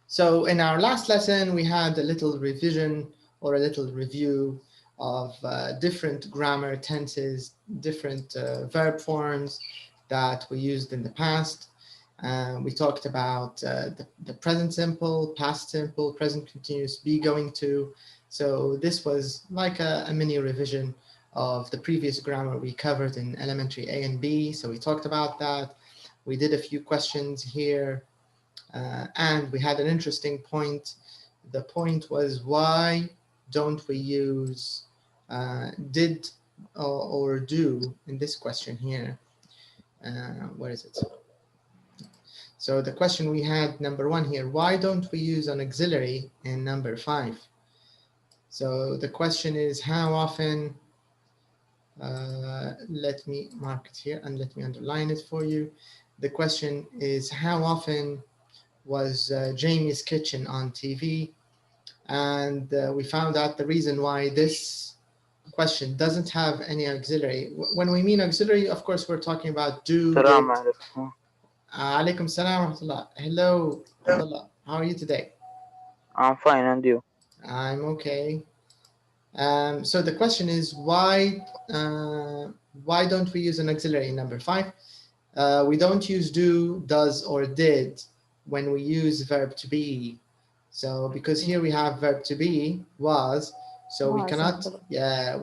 So in our last lesson, we had a little revision or a little review of different grammar tenses, different verb forms that we used in the past. We talked about the present simple, past simple, present continuous, be going to. So this was like a mini revision of the previous grammar we covered in elementary A and B. So we talked about that. We did a few questions here. And we had an interesting point. The point was, why don't we use did or do in this question here? Where is it? So the question we had, number one here, why don't we use an auxiliary in number 5? So the question is, how often, let me mark it here and let me underline it for you. The question is, how often was Jamie's Kitchen on TV? And we found out the reason why this question doesn't have any auxiliary. When we mean auxiliary, of course, we're talking about do, did. Alaikum salam wa rahmatullah. Hello, Abdullah. How are you today? I'm fine, and you? I'm okay. So the question is, why don't we use an auxiliary in number 5? We don't use do, does, or did when we use verb to be. So because here we have verb to be, was, so we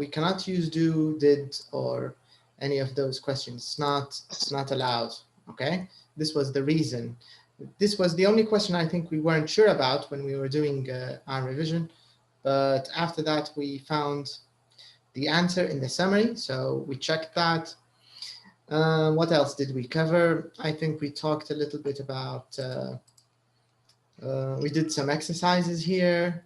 cannot use do, did, or any of those questions. It's not allowed. Okay, this was the reason. This was the only question I think we weren't sure about when we were doing our revision, but after that we found the answer in the summary, so we checked that. What else did we cover? I think we talked a little bit about, we did some exercises here.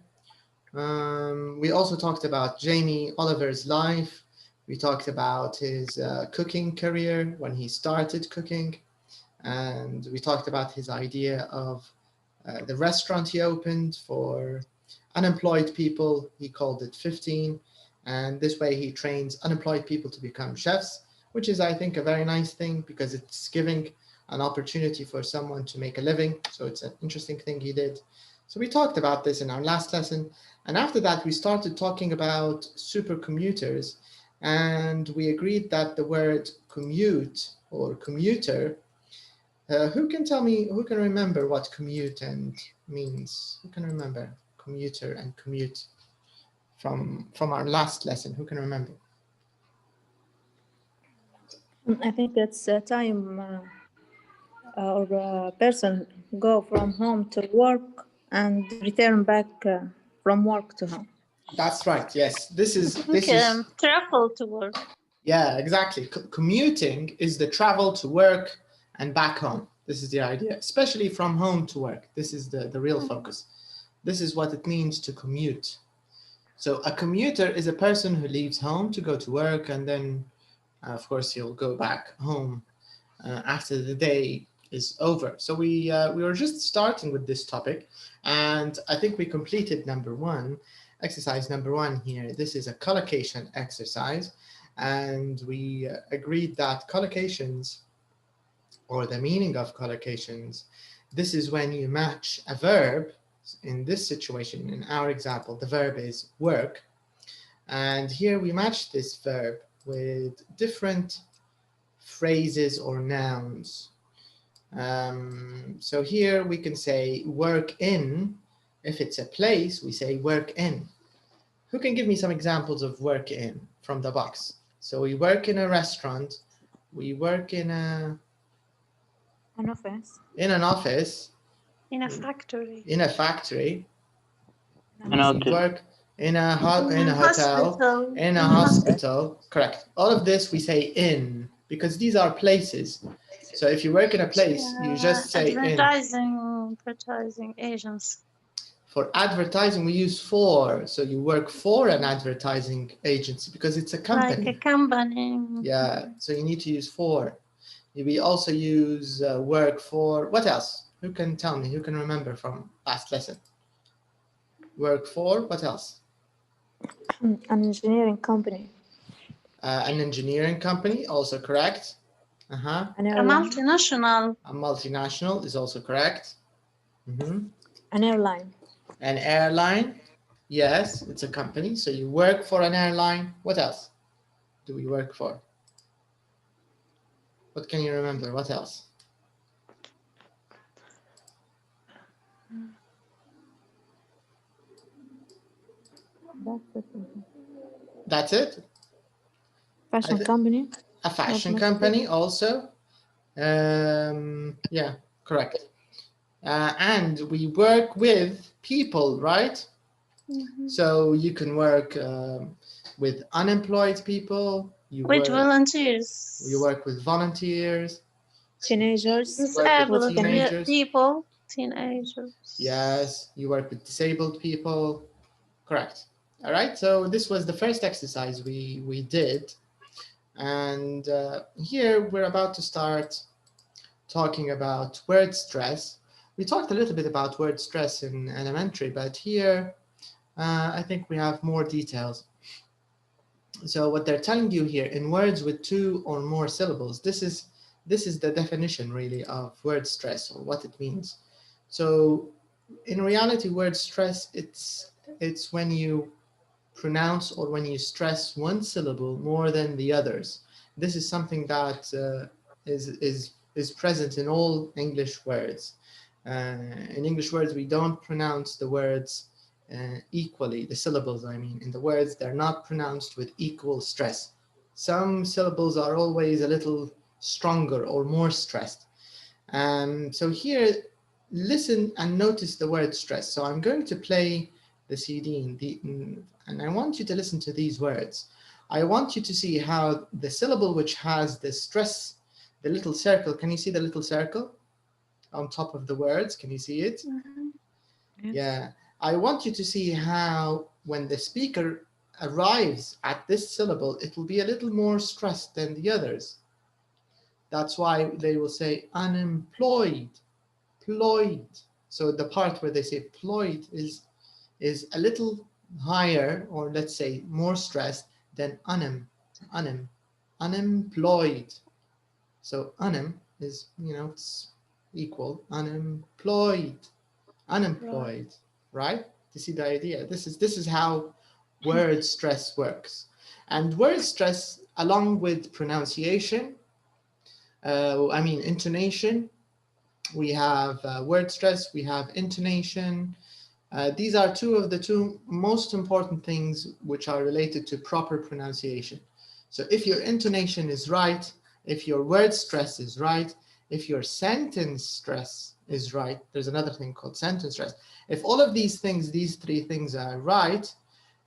We also talked about Jamie Oliver's life. We talked about his cooking career, when he started cooking. And we talked about his idea of the restaurant he opened for unemployed people. He called it 15. And this way he trains unemployed people to become chefs, which is, I think, a very nice thing because it's giving an opportunity for someone to make a living. So it's an interesting thing he did. So we talked about this in our last lesson. And after that, we started talking about supercommuters. And we agreed that the word commute or commuter, who can tell me, who can remember what commute and means? Who can remember commuter and commute from our last lesson? Who can remember? I think it's a time or a person go from home to work and return back from work to home. That's right. Yes, this is travel to work. Yeah, exactly. Commuting is the travel to work and back home. This is the idea, especially from home to work. This is the real focus. This is what it means to commute. So a commuter is a person who leaves home to go to work, and then, of course, he'll go back home after the day is over. So we were just starting with this topic, and I think we completed number 1, exercise number 1 here. This is a collocation exercise, and we agreed that collocations, or the meaning of collocations, this is when you match a verb. In this situation, in our example, the verb is work, and here we match this verb with different phrases or nouns. So here we can say work in. If it's a place, we say work in. Who can give me some examples of work in from the box? So we work in a restaurant, we work in an office, in a factory, we work in a hotel, in a hospital. Correct. All of this we say in, because these are places. So if you work in a place, you just say advertising agents. For advertising, we use for. So you work for an advertising agency because it's a company. Like a company. Yeah, so you need to use for. We also use work for. What else? Who can tell me? Who can remember from last lesson? Work for, what else? An engineering company. An engineering company, also correct. A multinational. A multinational is also correct. An airline. An airline. Yes, it's a company. So you work for an airline. What else do we work for? What can you remember? What else? That's it? Fashion company. A fashion company also. Yeah, correct. And we work with people, right? So you can work with unemployed people. With volunteers. You work with volunteers. Teenagers. Disabled teenagers. people. Teenagers. Yes, you work with disabled people. Correct. All right, so this was the first exercise we did. And here we're about to start talking about word stress. We talked a little bit about word stress in elementary, but here I think we have more details. So what they're telling you here, in words with 2 or more syllables, this is the definition really of word stress, or what it means. So in reality, word stress, it's when you pronounce or when you stress one syllable more than the others. This is something that is present in all English words. In English words, we don't pronounce the words equally, the syllables, I mean. In the words, they're not pronounced with equal stress. Some syllables are always a little stronger or more stressed. So here, listen and notice the word stress. So I'm going to play the CD and I want you to listen to these words. I want you to see how the syllable which has the stress, the little circle, can you see the little circle on top of the words? Can you see it? Yes. Yeah. I want you to see how when the speaker arrives at this syllable, it will be a little more stressed than the others. That's why they will say unemployed, ployed. So the part where they say ployed is a little higher, or let's say more stressed than unemployed. So is, it's equal, unemployed, right? You see the idea? This is how word stress works. And word stress, along with pronunciation, intonation, we have word stress, we have intonation. These are two of the 2 most important things which are related to proper pronunciation. So if your intonation is right, if your word stress is right, if your sentence stress is right, there's another thing called sentence stress. If all of these things, these 3 things are right,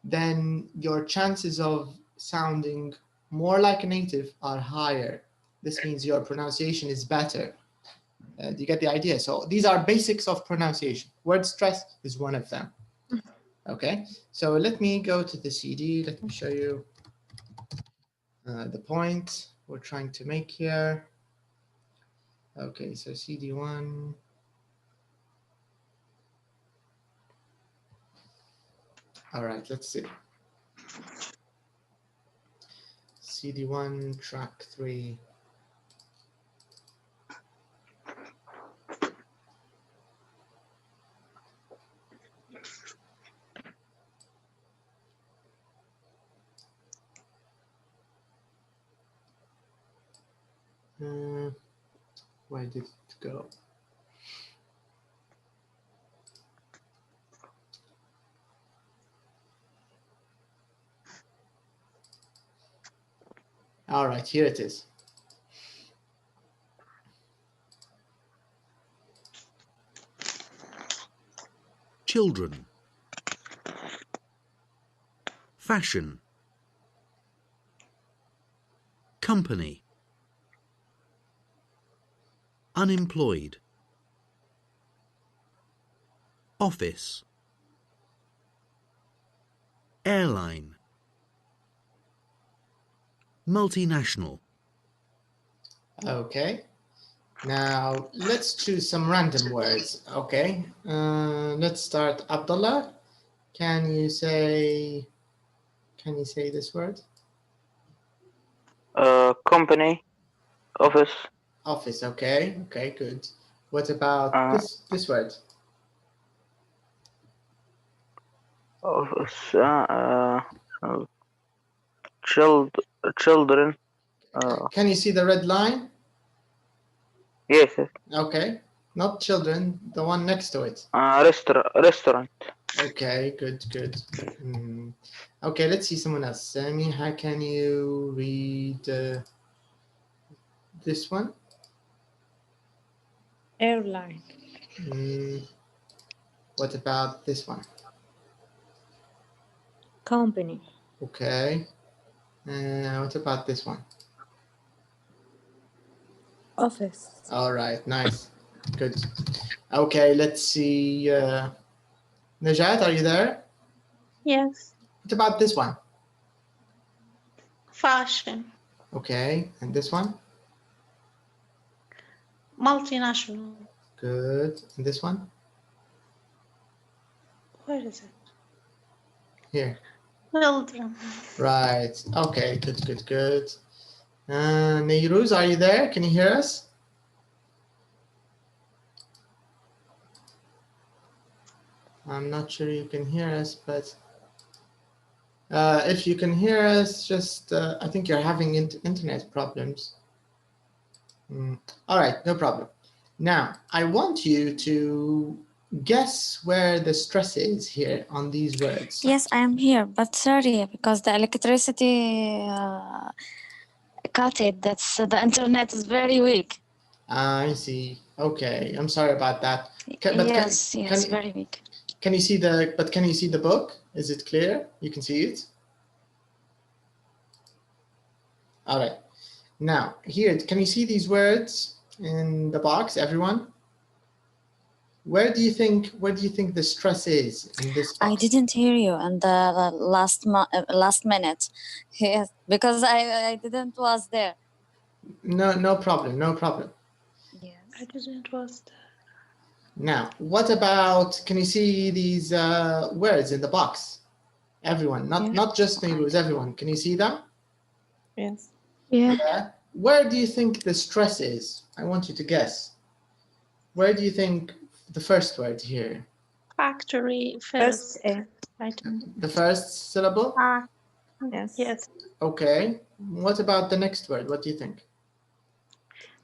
then your chances of sounding more like a native are higher. This means your pronunciation is better. Do you get the idea? So these are basics of pronunciation. Word stress is one of them. Okay, so let me go to the CD. Let me show you the point we're trying to make here. Okay, so CD1. All right, let's see. CD1, track 3. Where did it go? All right, here it is. Children. Fashion. Company. Unemployed. Office. Airline. Multinational. Okay. Now let's choose some random words. Okay. Let's start. Abdullah, can you say this word? Company. Office. Office. Okay. Okay. Good. What about this word? Office. Children. Can you see the red line? Yes. Yes. Okay, not children, the one next to it. Restaurant. Okay, good. Okay, let's see someone else. Sammy, how can you read this one? Airline. What about this one? Company. Okay. What about this one? Office. All right, nice. Good. Okay, let's see. Najat, are you there? Yes. What about this one? Fashion. Okay, and this one? Multinational. Good. And this one? Where is it? Here. Children. Right. Okay, good. Neyruz, are you there? Can you hear us? I'm not sure you can hear us, but if you can hear us, just I think you're having internet problems. All right, no problem. Now, I want you to guess where the stress is here on these words. Yes, I am here, but sorry, because the electricity cut it. That's the internet is very weak. I see. Okay, I'm sorry about that. Yes, very weak. Can you see the book? Is it clear? You can see it? All right. Now, here, can you see these words in the box, everyone? Where do you think the stress is in this box? I didn't hear you in the last minute. Yes, because I didn't was there. No problem. Yes. I didn't was there. Now, what about, can you see these words in the box? Everyone, not just Neyruz, everyone. Can you see them? Yes. Yeah. Where do you think the stress is? I want you to guess. Where do you think the first word here? Factory. First A. The first syllable? Yes. Yes. Okay. What about the next word? What do you think?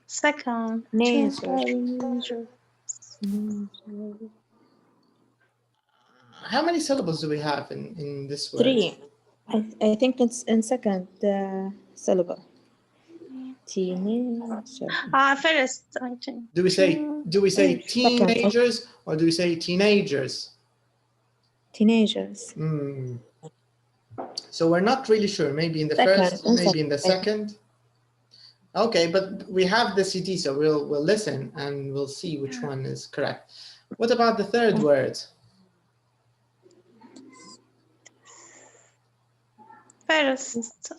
Second. Nature. How many syllables do we have in this word? 3. I think it's in second syllable. Teenager. First, I think. Do we say teenagers or do we say teenagers? Teenagers. So we're not really sure. Maybe in the first, maybe in the second. Okay, but we have the CD, so we'll listen and we'll see which one is correct. What about the third word? First.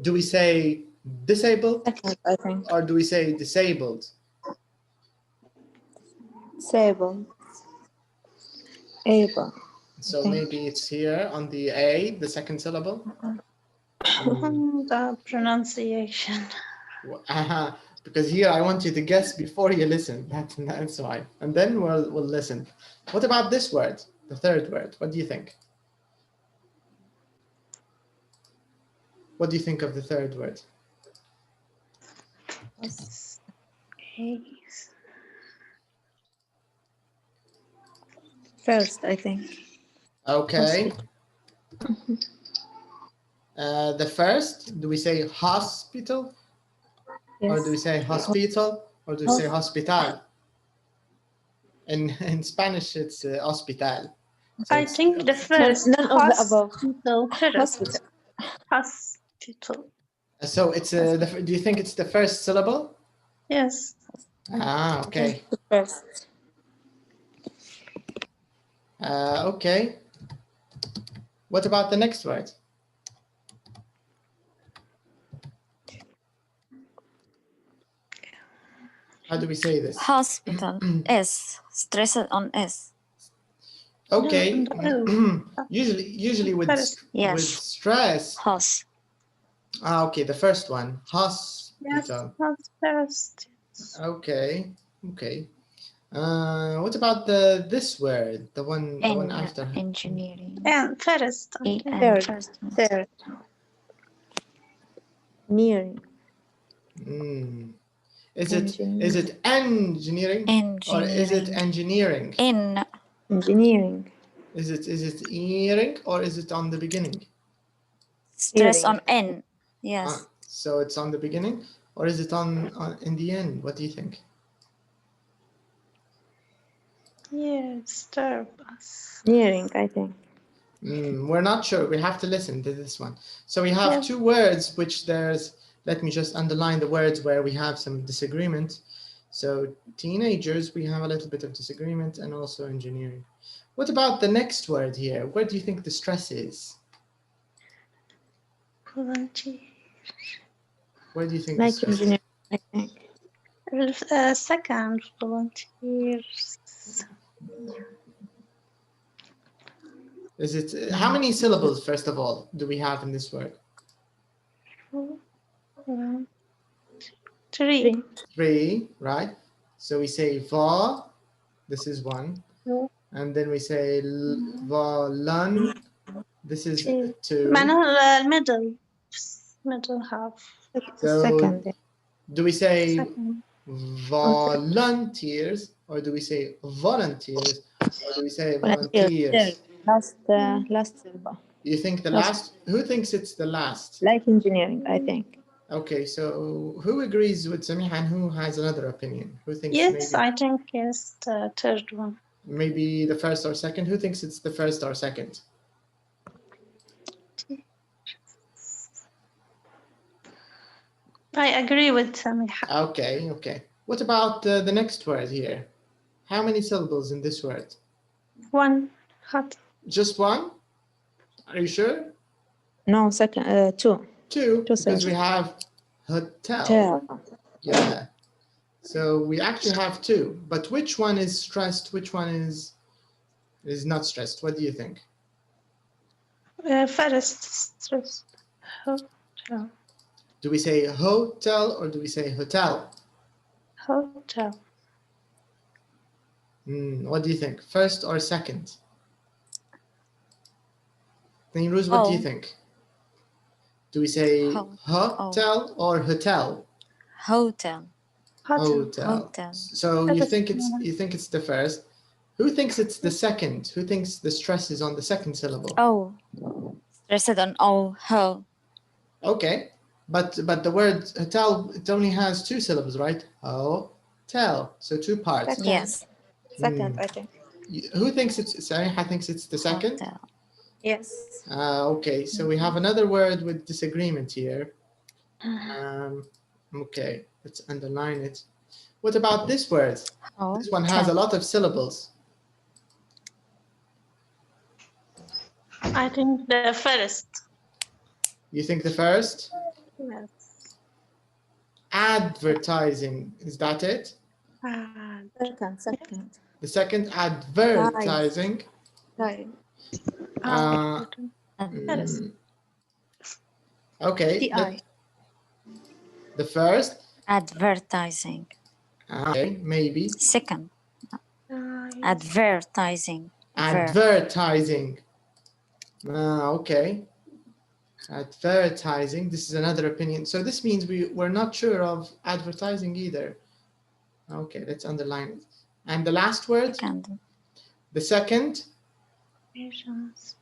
Do we say disabled? Second, I think. Or do we say disabled? Disabled. Able. So maybe it's here on the A, the second syllable. The pronunciation. Because here I want you to guess before you listen. That's why. And then we'll listen. What about this word? The third word. What do you think? What do you think of the third word? First, I think. Okay. The first, do we say hospital? Yes. Or do we say hospital? Or do we say hospital? In Spanish, it's hospital. So I think the first. None of the above. Hospital. Hospital. So it's do you think it's the first syllable? Yes. Okay. The first. Okay. What about the next word? How do we say this? Hospital. S. Stress it on S. Okay. usually with stress. Hos. Okay, the first one. Hospital. Yes, that's first. Okay. What about this word? The one after. engineering. And first. I think. Third. Nearing. Is it engineering or is it engineering? Engineering. Is it earing or is it on the beginning? Stress on N. Yes. So it's on the beginning or is it on in the end? What do you think? Yes, turbus. Nearing, I think. We're not sure. We have to listen to this one. So we have two words which there's, let me just underline the words where we have some disagreement. So teenagers, we have a little bit of disagreement, and also engineering. What about the next word here? Where do you think the stress is? Volunteer. Where do you think Like the stress engineering, I think. Second, volunteers. is? It how many syllables, first of all, do we have in this word? 3. 3, right? So we say va, this is 1. And then we say volun, this is 2. معناها middle half. So Second. do we say Second. volunteers or do we say volunteers or do we say volunteers? Last syllable. You think the last? Who thinks it's the last? Like engineering, I think. Okay, so who agrees with Samiha and who has another opinion? Who thinks Yes, maybe, I think it's the third one. maybe the first or second? Who thinks it's the first or second? I agree with Samiha. Okay, okay. What about the next word here? How many syllables in this word? 1. Hot. Just one? Are you sure? No, second. Two. Two, because syllables. we have hotel. Hotel. Yeah. So we actually have 2, but which one is stressed? Which one is not stressed? What do you think? First stress. Hotel. Do we say hotel or do we say hotel? Hotel. What do you think? First or second? Nairuz, what do you think? Do we say hotel or hotel? Hotel. Hotel. So you think it's the first. Who thinks it's the second? Who thinks the stress is on the second syllable? Oh, stressed on ho. Okay, but the word hotel, it only has 2 syllables, right? Hotel, so 2 parts. Second. Yes. Second, I think. Who thinks it's? Sariha thinks it's the second. Hotel. Yes. Okay, so we have another word with disagreement here. Okay, let's underline it. What about this word? This one has a lot of syllables. I think the first. You think the first? Yes. Advertising, is that it? Second. The second, advertising. Right. Okay. TI. The first. Advertising. Okay, maybe. Second. Advertising. Advertising. Okay. Advertising. This is another opinion. So this means we're not sure of advertising either. Okay, let's underline it. And the last word? Second. The second? Agents.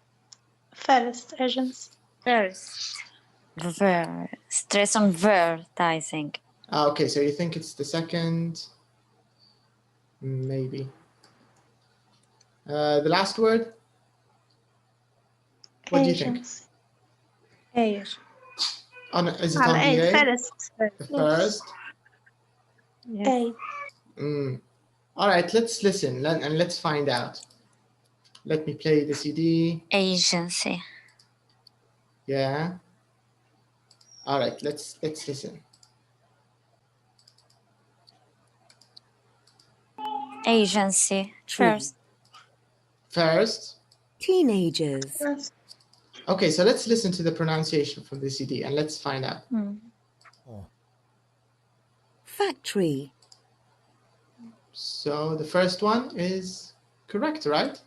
First, agents. First. Stress on advertising. Okay, so you think it's the second? Maybe. The last word? What do you think? Is it on the A? First. The first? Yes. All right, let's listen and let's find out. Let me play the CD. Agency. Yeah. All right, let's listen. Agency. First. First. Teenagers. Okay, so let's listen to the pronunciation from the CD and let's find out. Factory. So the first one is correct, right?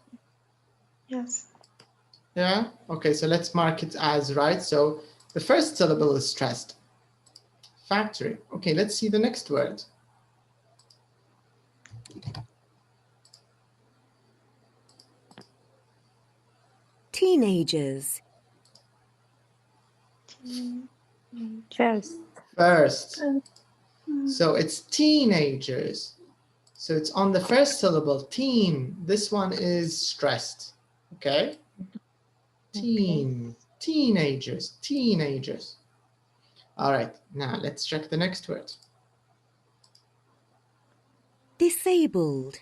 Yes. Yeah, okay, so let's mark it as right. So the first syllable is stressed. Factory. Okay, let's see the next word. Teenagers. First. First. So it's teenagers. So it's on the first syllable, teen. This one is stressed, okay? Teen, teenagers, teenagers. All right, now let's check the next word. Disabled.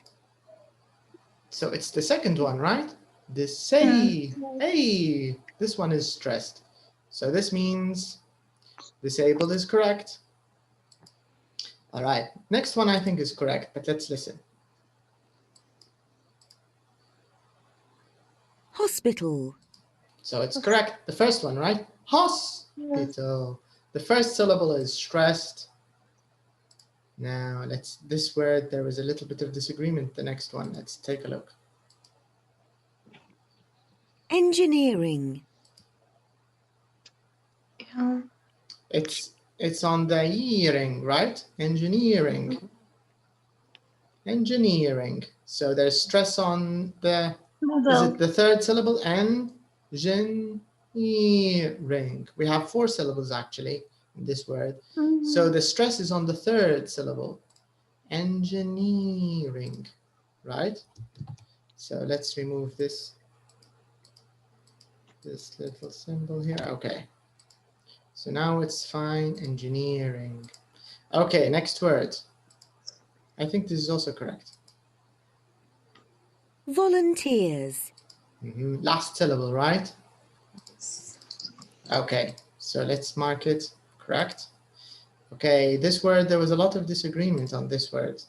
So it's the second one, right? Hey, this one is stressed. So this means disabled is correct. All right, next one I think is correct, but let's listen. Hospital. So it's correct, the first one, right? Hospital. The first syllable is stressed. Now this word, there was a little bit of disagreement, the next one, let's take a look. Engineering. Yeah. It's on the ring, right? Engineering. Engineering. So there's stress on the, is it the third syllable? Engineering. We have 4 syllables actually in this word. So the stress is on the third syllable. Engineering, right? So let's remove this little symbol here. Okay. So now it's fine. Engineering. Okay, next word. I think this is also correct. Volunteers. Last syllable, right? Okay, so let's mark it correct. Okay, this word, there was a lot of disagreement on this word.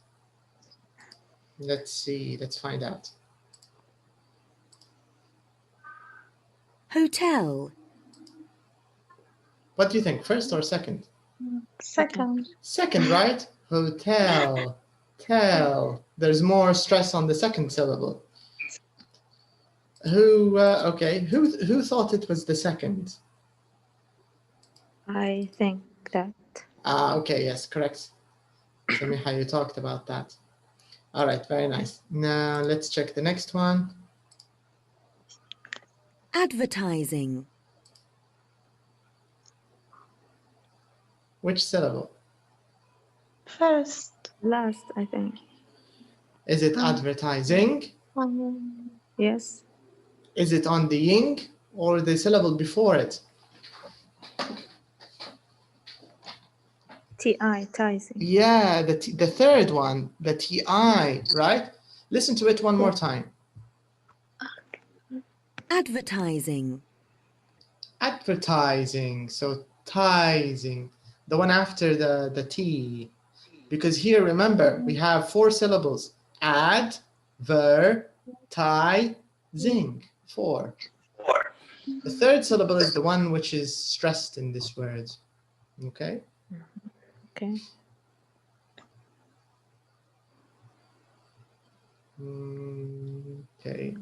Let's see, let's find out. Hotel. What do you think, first or second? Second. Second, right? Hotel. Tell. There's more stress on the second syllable. Who thought it was the second? I think that. Okay, yes, correct. Samiha, you talked about that. All right, very nice. Now let's check the next one. Advertising. Which syllable? First. Last, I think. Is it advertising? Yes. Is it on the ing or the syllable before it? TI, tising. Yeah, the third one, the TI, right? Listen to it one more time. Advertising. Advertising, so tising, the one after the T. Because here, remember, we have 4 syllables. Ad, ver, ti, zing. 4. The third syllable is the one which is stressed in this word. Okay? Okay. Okay.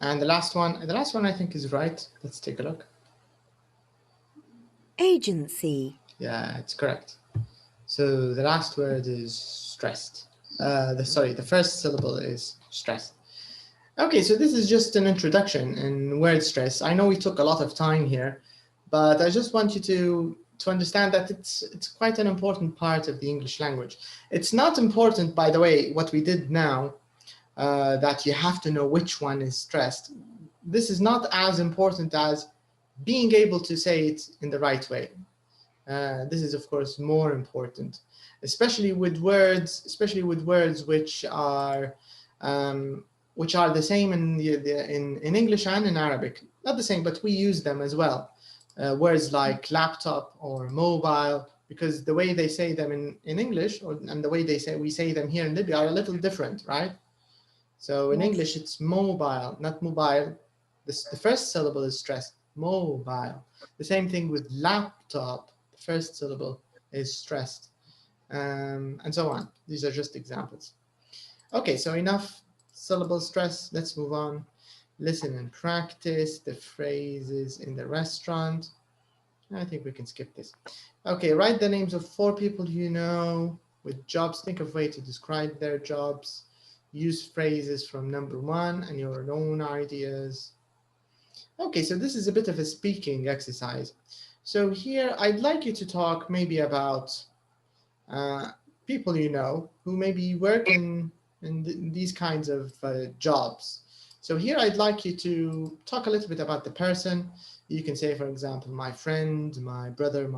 And the last one I think is right. Let's take a look. Agency. Yeah, it's correct. So the last word is stressed. The first syllable is stressed. Okay, so this is just an introduction in word stress. I know we took a lot of time here, but I just want you to understand that it's quite an important part of the English language. It's not important, by the way, what we did now, that you have to know which one is stressed. This is not as important as being able to say it in the right way. This is, of course, more important, especially with words which are the same in English and in Arabic. Not the same, but we use them as well. Words like laptop or mobile, because the way they say them in English and the way we say them here in Libya are a little different, right? So in English, it's mobile, not mobile. The first syllable is stressed, mobile. The same thing with laptop. The first syllable is stressed, and so on. These are just examples. Okay, so enough syllable stress. Let's move on. Listen and practice the phrases in the restaurant. I think we can skip this. Okay, write the names of 4 people you know with jobs. Think of a way to describe their jobs. Use phrases from number 1 and your own ideas. Okay, so this is a bit of a speaking exercise. So here I'd like you to talk maybe about people you know who maybe work in these kinds of jobs. So here I'd like you to talk a little bit about the person. You can say, for example, my friend, my brother,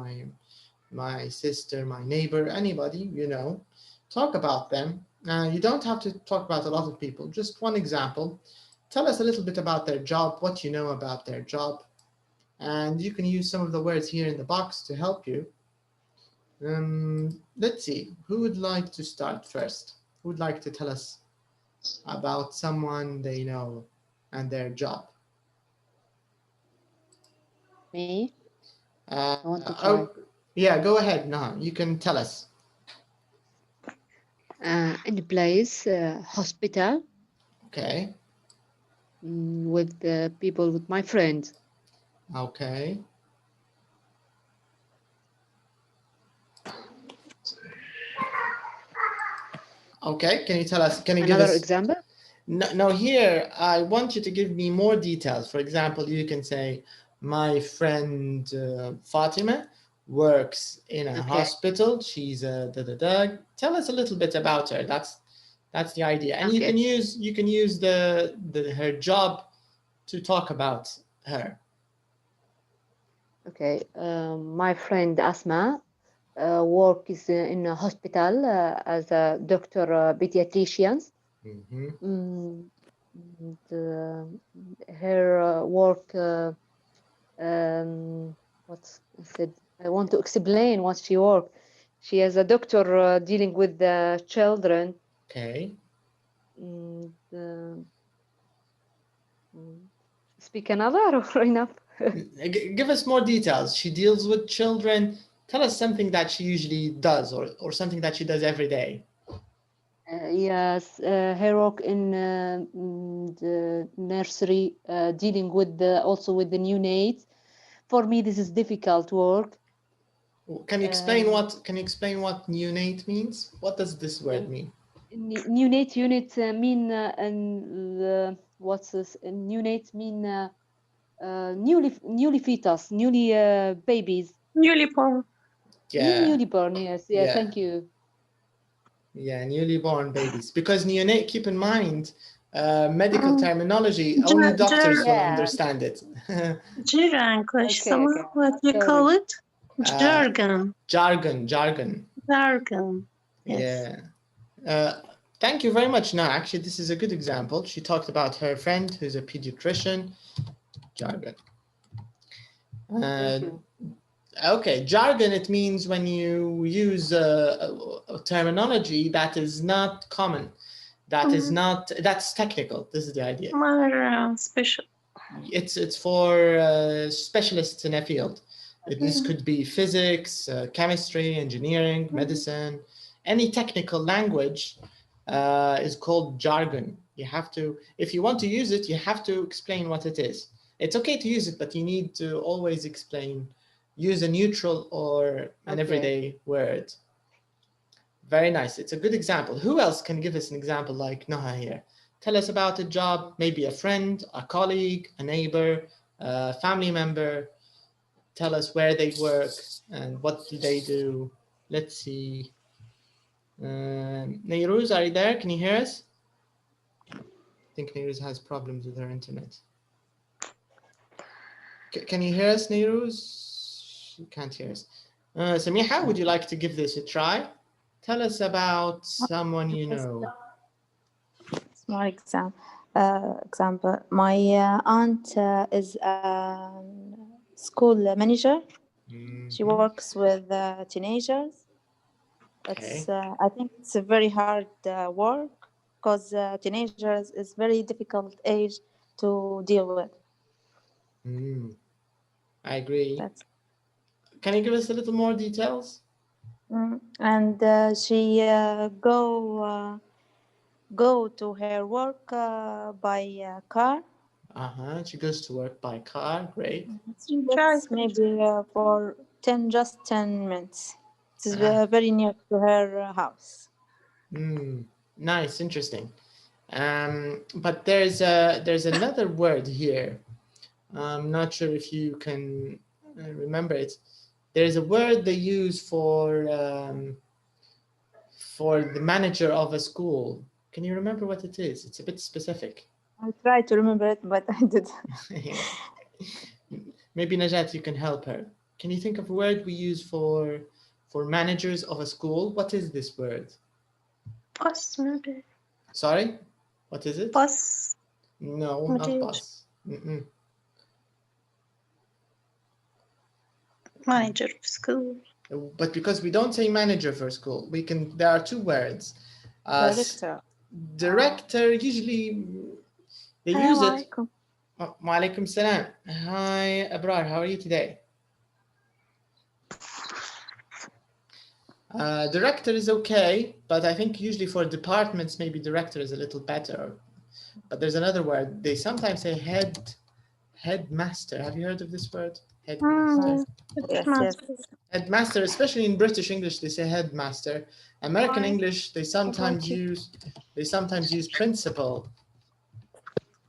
my sister, my neighbor, anybody you know. Talk about them. You don't have to talk about a lot of people, just one example. Tell us a little bit about their job, what you know about their job. And you can use some of the words here in the box to help you. Let's see, who would like to start first? Who would like to tell us about someone they know and their job? Me? I want to try. Oh, yeah, go ahead. Now you can tell us. In the place, hospital, Okay. with the people, with my friends. Okay. Okay, can you tell us, can you give us Another example? No, here I want you to give me more details. For example, you can say, my friend Fatima works in a hospital. She's a da-da-da. Tell us a little bit about her. That's the idea. And you can use her job to talk about her. Okay. My friend Asma works in a hospital as a doctor pediatrician. Mm-hmm. Her work, I want to explain what she works. She is a doctor dealing with the children. Okay. Speak another or enough? Give us more details. She deals with children. Tell us something that she usually does, or something that she does every day. Yes, her work in the nursery, dealing with also with the neonates. For me, this is difficult work. Can you explain what neonate means? What does this word mean? Neonate unit mean what's this? Neonate mean newly fetus, newly babies. Newly born. Yeah. Newly born. Yes. Yeah. Yeah. Thank you. Yeah, newly born babies. Because neonate, keep in mind, medical terminology, only doctors will understand it. Jargon, what do you call it? Jargon. Jargon. Jargon. Yes. Yeah. Thank you very much. Now, actually, this is a good example. She talked about her friend who's a pediatrician. Jargon. Okay, jargon, it means when you use a terminology that is not common, that's technical. This is the idea. More special. It's for specialists in a field. This could be physics, chemistry, engineering, medicine. Any technical language is called jargon. You have to, if you want to use it, you have to explain what it is. It's okay to use it, but you need to always explain. Use a neutral or an everyday word. Very nice. It's a good example. Who else can give us an example like Naha here? Tell us about a job, maybe a friend, a colleague, a neighbor, a family member. Tell us where they work and what do they do. Let's see. Neyruz, are you there? Can you hear us? I think Neyruz has problems with her internet. Can you hear us, Neyruz? She can't hear us. Samiha, would you like to give this a try? Tell us about someone you know. Small example. My aunt is a school manager. She works with teenagers. It's I think it's a very hard work because teenagers is very difficult age to deal with. I agree. Can you give us a little more details? And she go to her work by car. She goes to work by car. Great. That's maybe for 10 minutes. It's very near to her house. Nice, interesting. But there's another word here. I'm not sure if you can remember it. There's a word they use for the manager of a school. Can you remember what it is? It's a bit specific. I tried to remember it, but I didn't. Maybe Najat, you can help her. Can you think of a word we use for managers of a school? What is this word? Boss, maybe. Sorry? What is it? Boss. No, Manager. not boss. Manager of school. But because we don't say manager for school, there are two words. Director. Director, usually they use it. Wa alaikum salam. Hi, Abrar, how are you today? Director is okay, but I think usually for departments, maybe director is a little better. But there's another word. They sometimes say headmaster. Have you heard of this word? Headmaster. Yes. Headmaster, especially in British English, they say headmaster. American English, they sometimes use principal.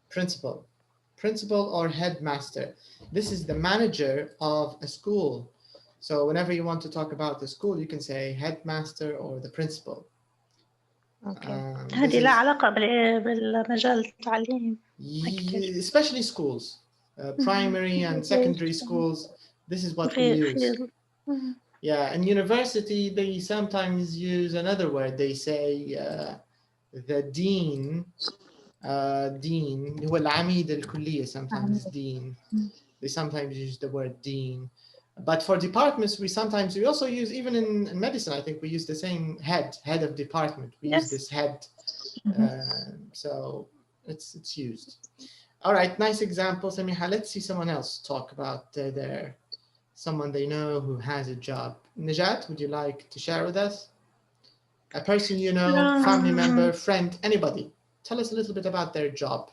Principal or headmaster. This is the manager of a school. So whenever you want to talk about the school, you can say headmaster or the principal. هذه لها علاقة بالمجال التعليم. Especially schools, primary and secondary schools. This is what we use. Yeah, in university, they sometimes use another word. They say the dean. Dean هو العميد الكلية. Sometimes dean. They sometimes use the word dean. But for departments, we also use, even in medicine, I think we use the same head of department. We use this head. So it's used. All right, nice example, Samiha. Let's see someone else talk about someone they know who has a job. Najat, would you like to share with us? A person you know, family member, friend, anybody. Tell us a little bit about their job.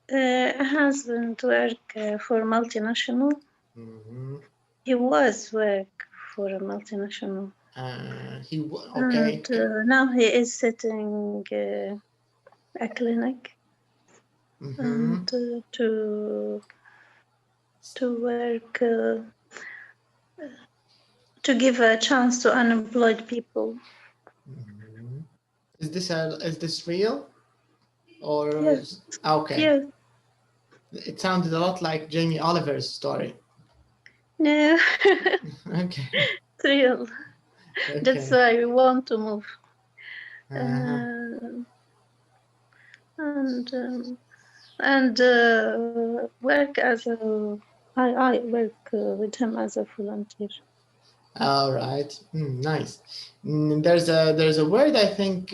Husband work for a multinational. He was work for a multinational. Okay. And now he is sitting a clinic and to work to give a chance to unemployed people. Is this real? Or yes. Okay. Yes. It sounded a lot like Jamie Oliver's story. No. Okay. It's real. Okay. That's why we want to move. And work as I work with him as a volunteer. All right, nice. There's a word I think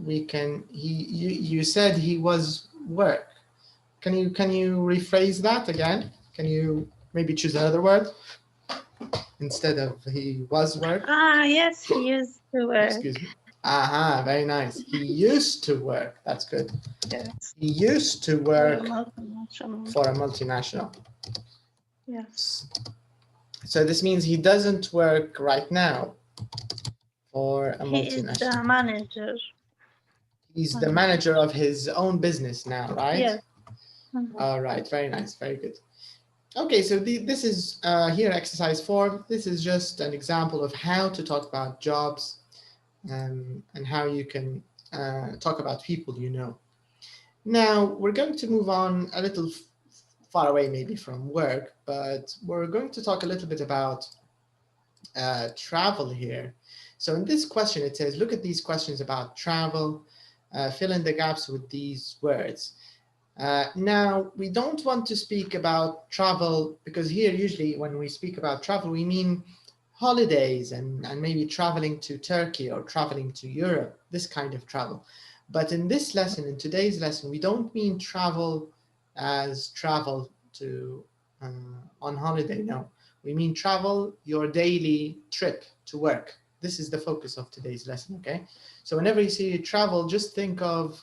we can. You said he was work. Can you rephrase that again? Can you maybe choose another word instead of he was work? Yes, he used to work. Excuse me. Very nice. He used to work. That's good. Yes. He used to work for a multinational. Yes. So this means he doesn't work right now for a multinational. He is the manager. He's the manager of his own business now, right? Yes. All right, very nice, very good. Okay, so this is here exercise 4. This is just an example of how to talk about jobs and how you can talk about people you know. Now, we're going to move on a little far away maybe from work, but we're going to talk a little bit about travel here. So in this question, it says, look at these questions about travel, fill in the gaps with these words. Now, we don't want to speak about travel because here usually when we speak about travel, we mean holidays and maybe traveling to Turkey or traveling to Europe, this kind of travel. But in this lesson, in today's lesson, we don't mean travel as travel to on holiday. No, we mean travel, your daily trip to work. This is the focus of today's lesson, okay? So whenever you see travel, just think of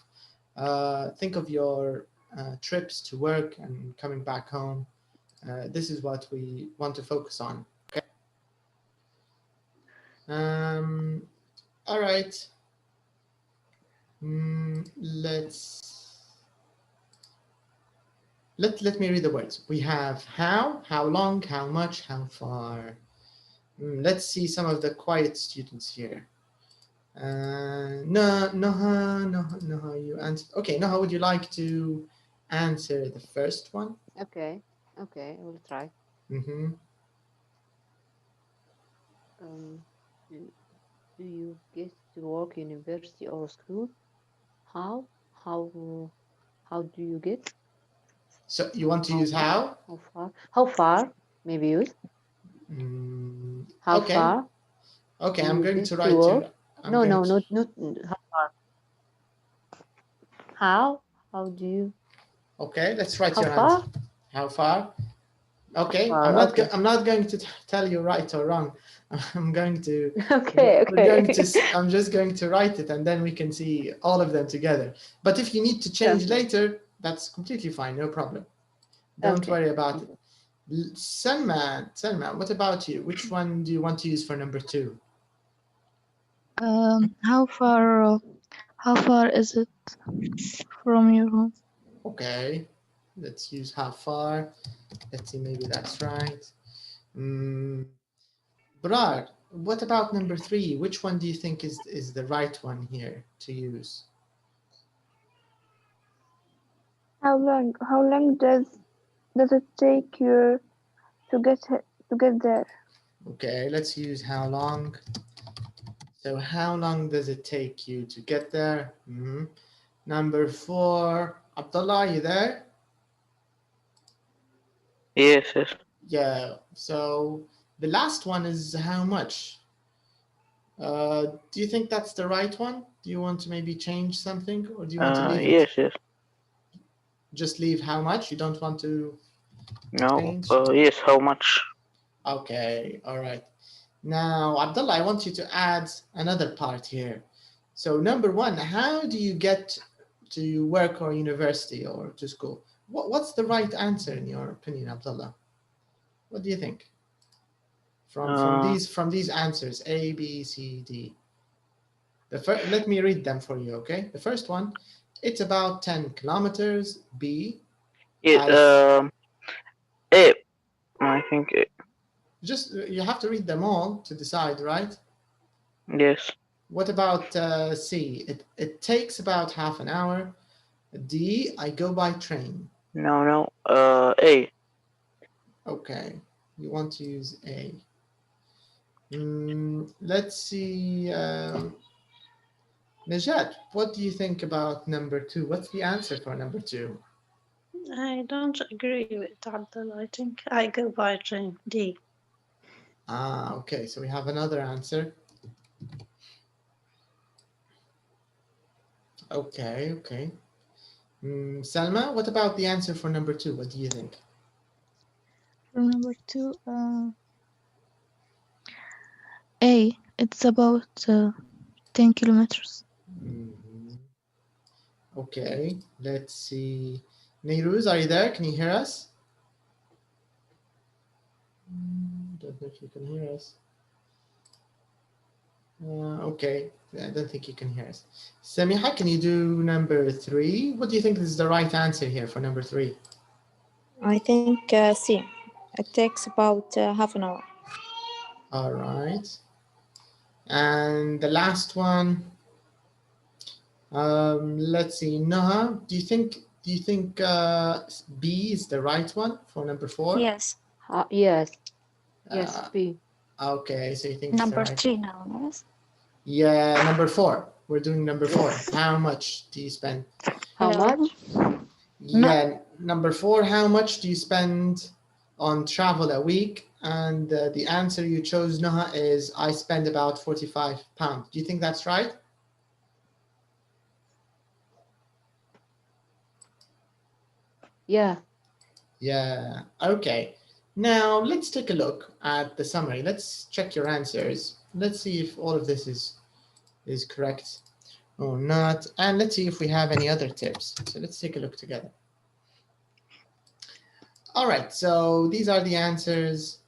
your trips to work and coming back home. This is what we want to focus on, okay? All right. Let me read the words. We have how long, how much, how far. Let's see some of the quiet students here. Noha, you answered. Okay, Noha, would you like to answer the first one? Okay, I will try. Do you get to work university or school? How do you get? So you want to use how? How far? Maybe use. How far? Okay, I'm going to write to. No, not how far. How do you? Okay, let's write your far? answer. How far? Okay, Far, I'm not going to tell you right or wrong. I'm going to. Okay. I'm just going to write it, and then we can see all of them together. But if you need to change later, that's completely fine. No problem. Don't worry about it. Salma, what about you? Which one do you want to use for number 2? How far is it from your home? Okay, let's use how far. Let's see, maybe that's right. Brar, what about number 3? Which one do you think is the right one here to use? How long does it take you to get there? Okay, let's use how long. So how long does it take you to get there? Number 4, Abdullah, are you there? Yes. Yeah, so the last one is how much? Do you think that's the right one? Do you want to maybe change something, or do you want to leave it? Yes. Just leave how much? You don't want to change? Yes, how much? Okay, all right. Now, Abdullah, I want you to add another part here. So number 1, how do you get to work or university or to school? What's the right answer in your opinion, Abdullah? What do you think? From these answers, A, B, C, D. Let me read them for you, okay? The first one, it's about 10 kilometers. B. A. I think A. Just you have to read them all to decide, right? Yes. What about C? It takes about half an hour. D. I go by train. No. A. Okay, you want to use A. Let's see. Najat, what do you think about number 2? What's the answer for number 2? I don't agree with Abdullah. I think I go by train. D. Okay, so we have another answer. Okay. Salma, what about the answer for number 2? What do you think? For number 2, A. It's about 10 kilometers. Okay, let's see. Neiruz, are you there? Can you hear us? Don't know if you can hear us. Okay, I don't think you can hear us. Samiha, can you do number 3? What do you think is the right answer here for number 3? I think C. It takes about half an hour. All right. And the last one, let's see. Noha, do you think B is the right one for number 4? Yes. Yes, B. Okay, so you think Number it's the right 3 now, yes? Yeah, number 4. We're doing number 4. How much do you spend? How much? Yeah, number 4. How much do you spend on travel a week? And the answer you chose, Noha, is I spend about £45. Do you think that's right? Yeah. Yeah. Okay. Now let's take a look at the summary. Let's check your answers. let's see if all of this is correct or not. And let's see if we have any other tips. So let's take a look together. All right, so these are the answers.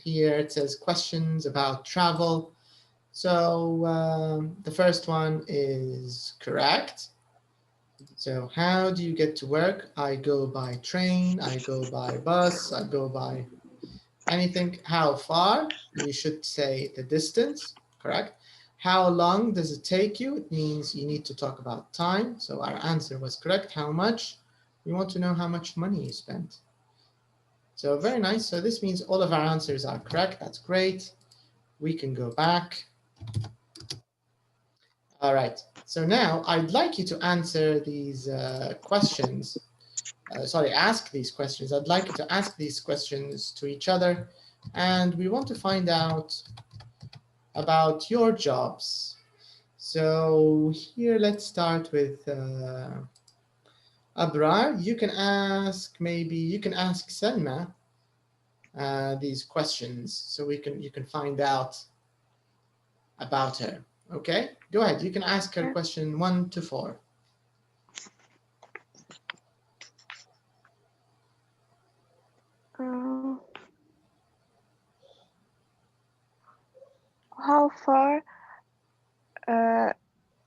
Here it says questions about travel. So the first one is correct. So how do you get to work? I go by train, I go by bus, I go by anything. How far? You should say the distance, correct? How long does it take you? It means you need to talk about time. So our answer was correct. How much? We want to know how much money you spent. So very nice. So this means all of our answers are correct. That's great. We can go back. All right. So now I'd like you to answer these questions. Ask these questions. I'd like you to ask these questions to each other. And we want to find out about your jobs. So here, let's start with Abrar. You can ask, maybe you can ask Selma these questions so you can find out about her. Okay, go ahead. You can ask her question 1 to 4. How far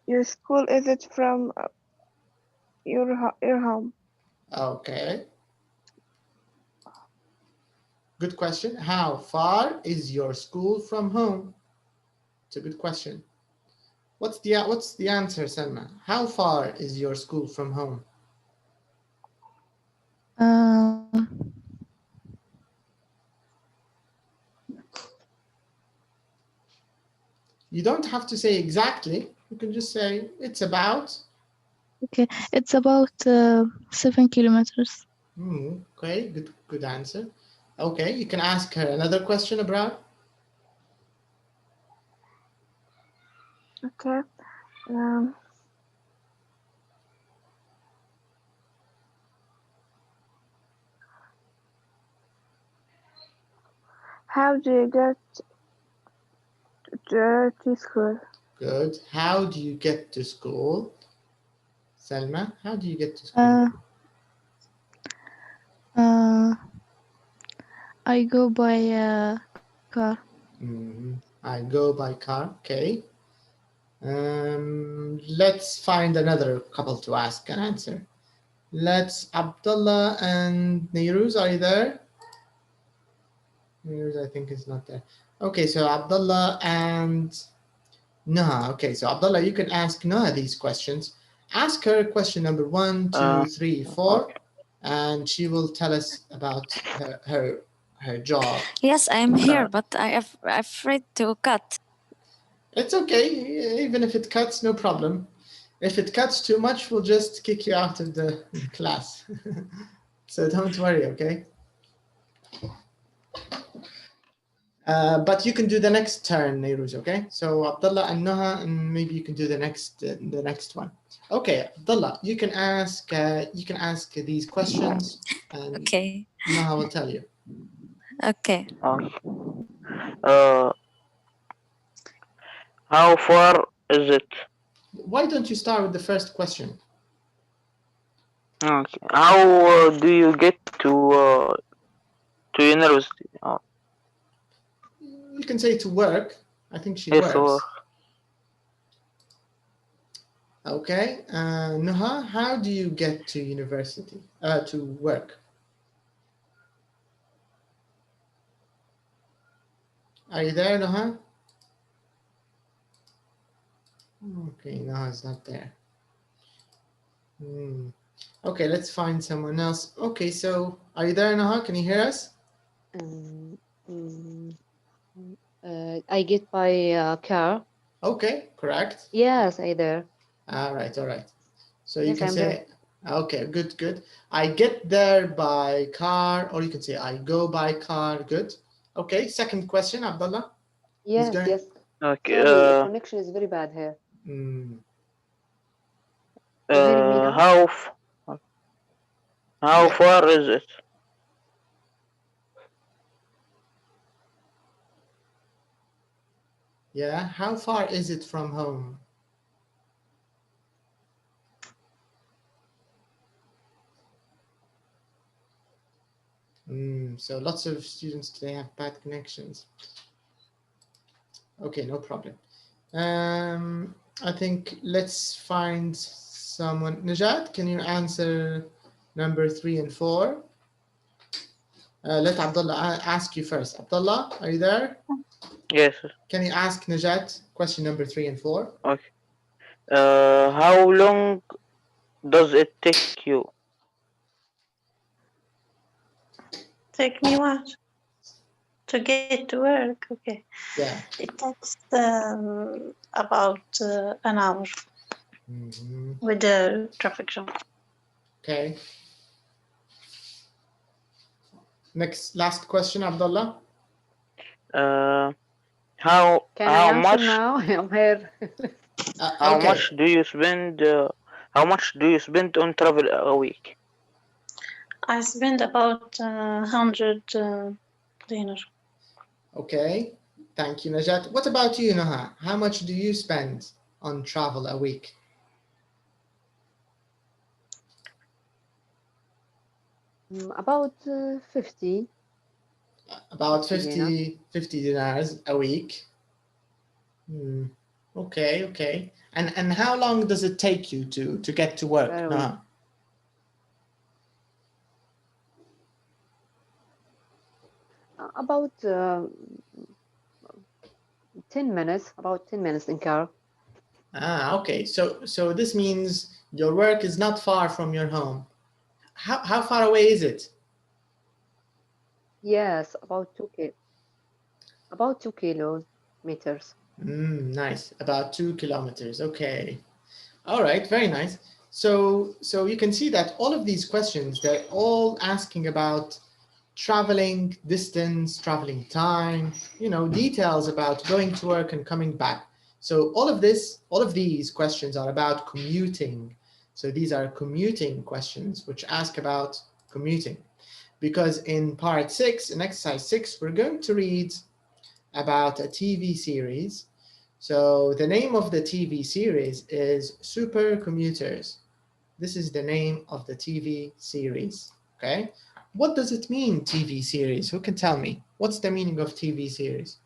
your school is it from your home? Okay. Good question. How far is your school from home? It's a good question. What's the answer, Selma? How far is your school from home? You don't have to say exactly. You can just say it's about. Okay, it's about 7 kilometers. Okay, good answer. Okay, you can ask her another question, Abrar. Okay. How do you get to school? Good. How do you get to school? Selma, how do you get to school? I go by car. I go by car. Okay. Let's find another couple to ask and answer. Let's Abdullah and Neiruz. Are you there? Neiruz, I think, is not there. Okay, so Abdullah and Noha. Okay, so Abdullah, you can ask Noha these questions. Ask her question number 1, 2, 3, 4, okay. and she will tell us about her job. Yes, I'm here, but I'm afraid to cut. It's okay, even if it cuts, no problem. If it cuts too much, we'll just kick you out of the class. So don't worry, okay? But you can do the next turn, Neiruz, okay? So Abdullah and Noha, and maybe you can do the next one. Okay, Abdullah, you can ask these questions, and Okay. Noha will tell you. Okay. How far is it? Why don't you start with the first question? Okay. How do you get to university? You can say to work. I think she Yes, works. Okay, Noha, how do you get to university, to work? Are you there, Noha? Okay, Noha's not there. Okay, let's find someone else. Okay, so are you there, Noha? Can you hear us? I get by car. Okay, correct. Yes, I there. All right. So Yes, you can I'm say, okay, good. I get there by car, or you can say I go by car. Good. Okay, second question, Abdullah. Yes. Okay. Sorry, the connection is very bad here. How far is it? Yeah, how far is it from home? So lots of students today have bad connections. Okay, no problem. I think let's find someone. Najat, can you answer number 3 and 4? Let Abdullah ask you first. Abdullah, are you there? Yes. Can you ask Najat question number 3 and 4? Okay. How long does it take you? Take me what? To get to work? Okay. Yeah. It takes about an hour with the traffic jam. Okay. Last question, Abdullah. How answer much now? I'm here. how Okay. much do you spend? How much do you spend on travel a week? I spend about 100 dinar. Okay. Thank you, Najat. What about you, Noha? How much do you spend on travel a week? About 50. About 50 50 dinars a week. Okay, okay. And how long does it take you to get to work? Noha? About 10 minutes. About 10 minutes in car. Okay. So this means your work is not far from your home. How far away is it? Yes, about 2 kilometers. Nice. About 2 kilometers. Okay. All right. Very nice. So you can see that all of these questions, they're all asking about traveling distance, traveling time, details about going to work and coming back. So all of these questions are about commuting. So these are commuting questions which ask about commuting. Because in part 6, in exercise 6, we're going to read about a TV series. So the name of the TV series is Super Commuters. This is the name of the TV series, okay? What does it mean, TV series? Who can tell me? What's the meaning of TV series?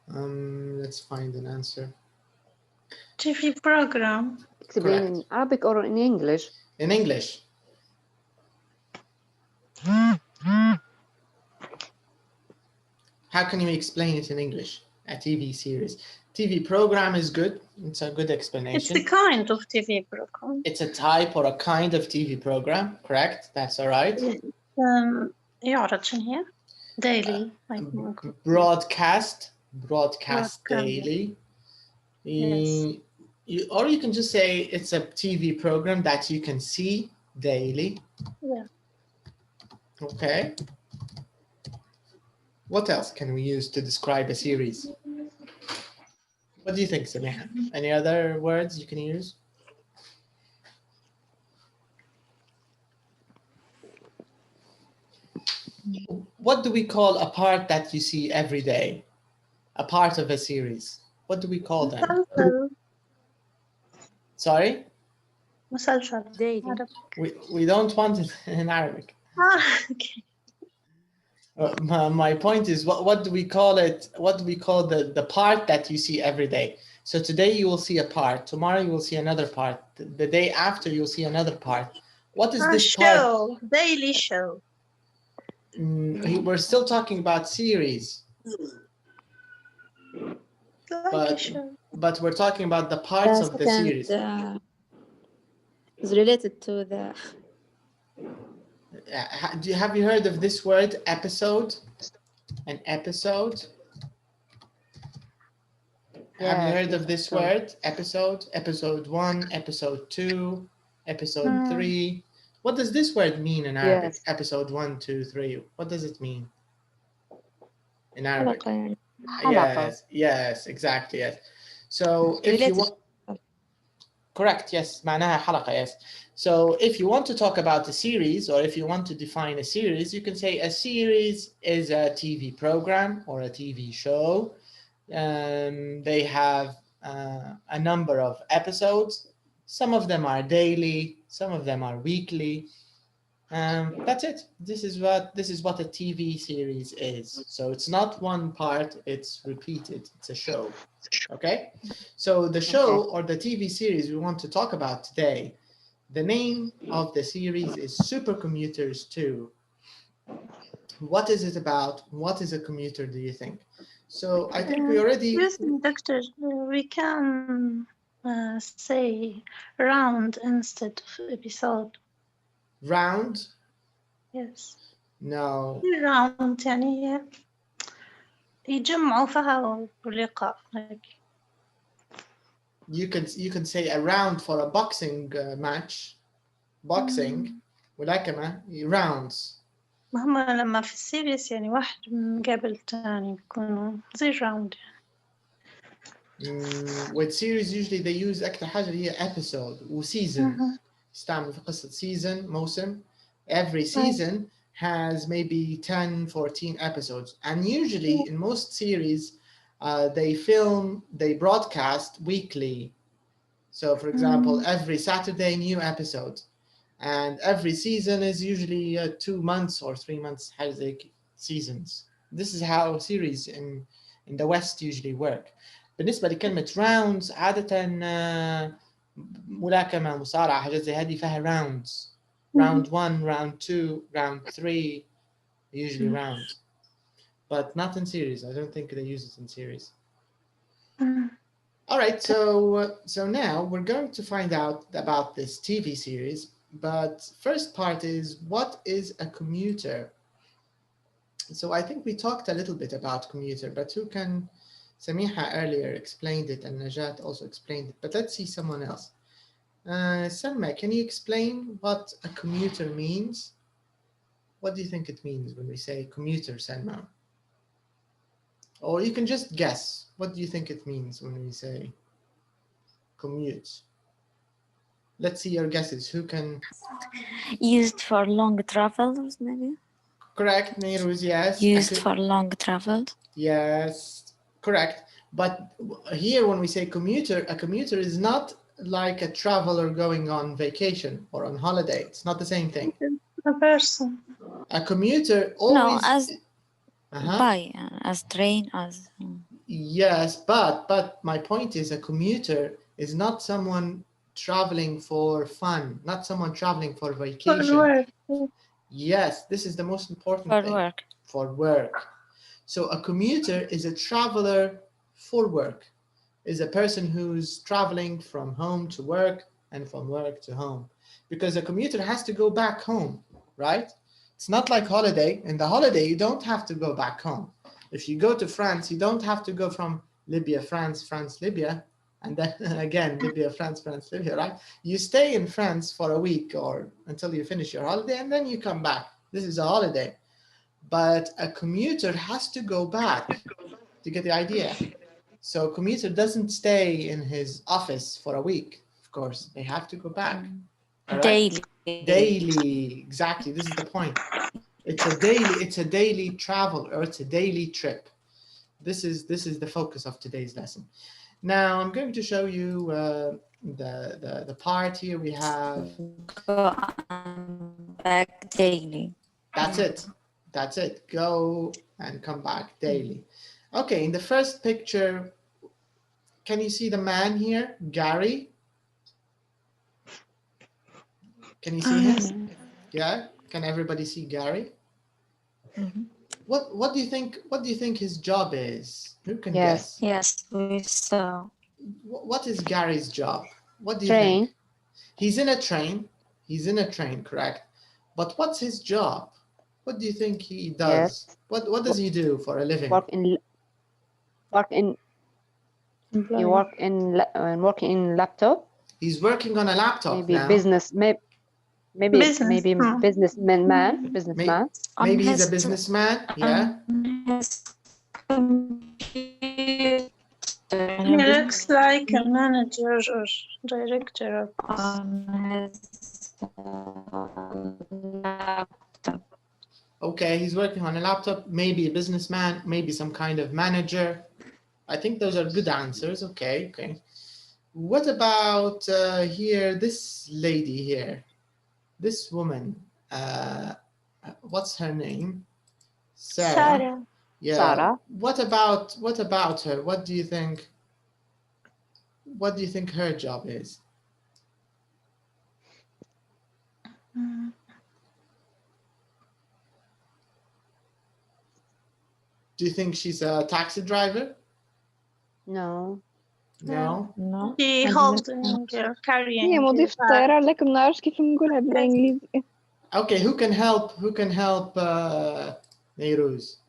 Let's find an answer. TV program. Explain in Arabic or in English? In English. How can you explain it in English? A TV series. TV program is good. It's a good explanation. It's a kind of TV program. It's a type or a kind of TV program, correct? That's all right. يعرض شنو هي؟ Daily. Broadcast daily. Yes. Or you can just say it's a TV program that you can see daily. Yeah. Okay. What else can we use to describe a series? What do you think, Samiha? Any other words you can use? What do we call a part that you see every day? A part of a series. What do we call them? Sorry? Daily. We don't want it in Arabic. Okay. My point is, what do we call it? What do we call the part that you see every day? So today you will see a part. Tomorrow you will see another part. The day after you'll see another part. What is this show. part? Daily show. We're still talking about series. But we're talking about the parts of the series. Is related to the. Have you heard of this word, episode? An episode? Yes, have you heard of this word, episode? Episode 1, episode 2, episode 3. What does this word mean in Arabic? Yes. Episode 1, 2, 3. What does it mean in Arabic? Halaqah. Yes, exactly, yes. So if you want, Correct, yes. معناها حلقة, yes. So if you want to talk about a series, or if you want to define a series, you can say a series is a TV program or a TV show. They have a number of episodes. Some of them are daily, some of them are weekly. That's it. This is what a TV series is. So it's not one part, it's repeated. It's a show. Okay? So the show or the TV series we want to talk about today, the name of the series is Supercommuters 2. What is it about? What is a commuter, do you think? So I think we already... Yes, doctor, we can say round instead of episode. Round? Yes. No. round يعني يجمعوا فيها ولقاء. You can say a round for a boxing match. Boxing. ملاكمة. Rounds. هم لما في السيريس يعني واحد مقابل الثاني بيكونوا زي راوند. With series usually they use أكثر حاجة هي episode و season. يستعمل في قصة season موسم. Every season has maybe 10, 14 episodes, and usually in most series they broadcast weekly. So for example, every Saturday new episode, and every season is usually 2 months or 3 months seasons. This is how series in the West usually work. بالنسبة لكلمة rounds عادة ملاكمة مصارعة حاجات زي هذه فيها rounds. Round 1, round 2, round 3, usually round. But not in series. I don't think they use it in series. All right, so now we're going to find out about this TV series. But first part is, what is a commuter? So I think we talked a little bit about commuter, but who can... Samiha earlier explained it, and Najat also explained it. But let's see someone else. Salma, can you explain what a commuter means? What do you think it means when we say commuter, Salma? Or you can just guess. What do you think it means when we say commute? Let's see your guesses. Who can? Used for long travels, maybe? Correct, Neeruz, yes. Used for long travels. Yes, correct. But here when we say commuter, a commuter is not like a traveler going on vacation or on holiday. It's not the same thing. A person. A commuter always... No, as as train, as... Yes, but my point is a commuter is not someone traveling for fun, not someone traveling for vacation. For work. Yes, this is the most important thing. For work. For work. So a commuter is a traveler for work, is a person who's traveling from home to work and from work to home. Because a commuter has to go back home, right? It's not like holiday. In the holiday, you don't have to go back home. If you go to France, you don't have to go from Libya, France, France, Libya, and then again, Libya, France, France, Libya, right? You stay in France for a week or until you finish your holiday, and then you come back. This is a holiday. But a commuter has to go back. To get the idea. So a commuter doesn't stay in his office for a week, of course. They have to go back. Right? Daily. Daily, exactly. This is the point. It's a daily travel, or it's a daily trip. This is the focus of today's lesson. Now I'm going to show you the part here. We have Go back daily. That's it. That's it. Go and come back daily. Okay, in the first picture, can you see the man here, Gary? Can you see him? Yeah. Can everybody see Gary? What do you think? What do you think his job is? Who can guess? Yes, we saw. What is Gary's job? What do you think? He's in a train. He's in a train, correct? But what's his job? What do you think he does? Yes. What does he do for a living? Working in laptop. He's working on a laptop. Maybe now. business. Maybe businessman. Maybe he's a businessman. Yeah. He looks like a manager or director. on his laptop. Okay, he's working on a laptop, maybe a businessman, maybe some kind of manager. I think those are good answers. Okay, okay. What about here, this lady here, this woman, what's her name? Sarah. Yeah. Sarah. What about her? What do you think? What do you think her job is? Do you think she's a taxi driver? No. No. No. She holding carrying. هي مضيفة طيران لكن ما نعرفش كيف نقولها بالإنجليزي. Okay, who can help? Who can help Neyrouz?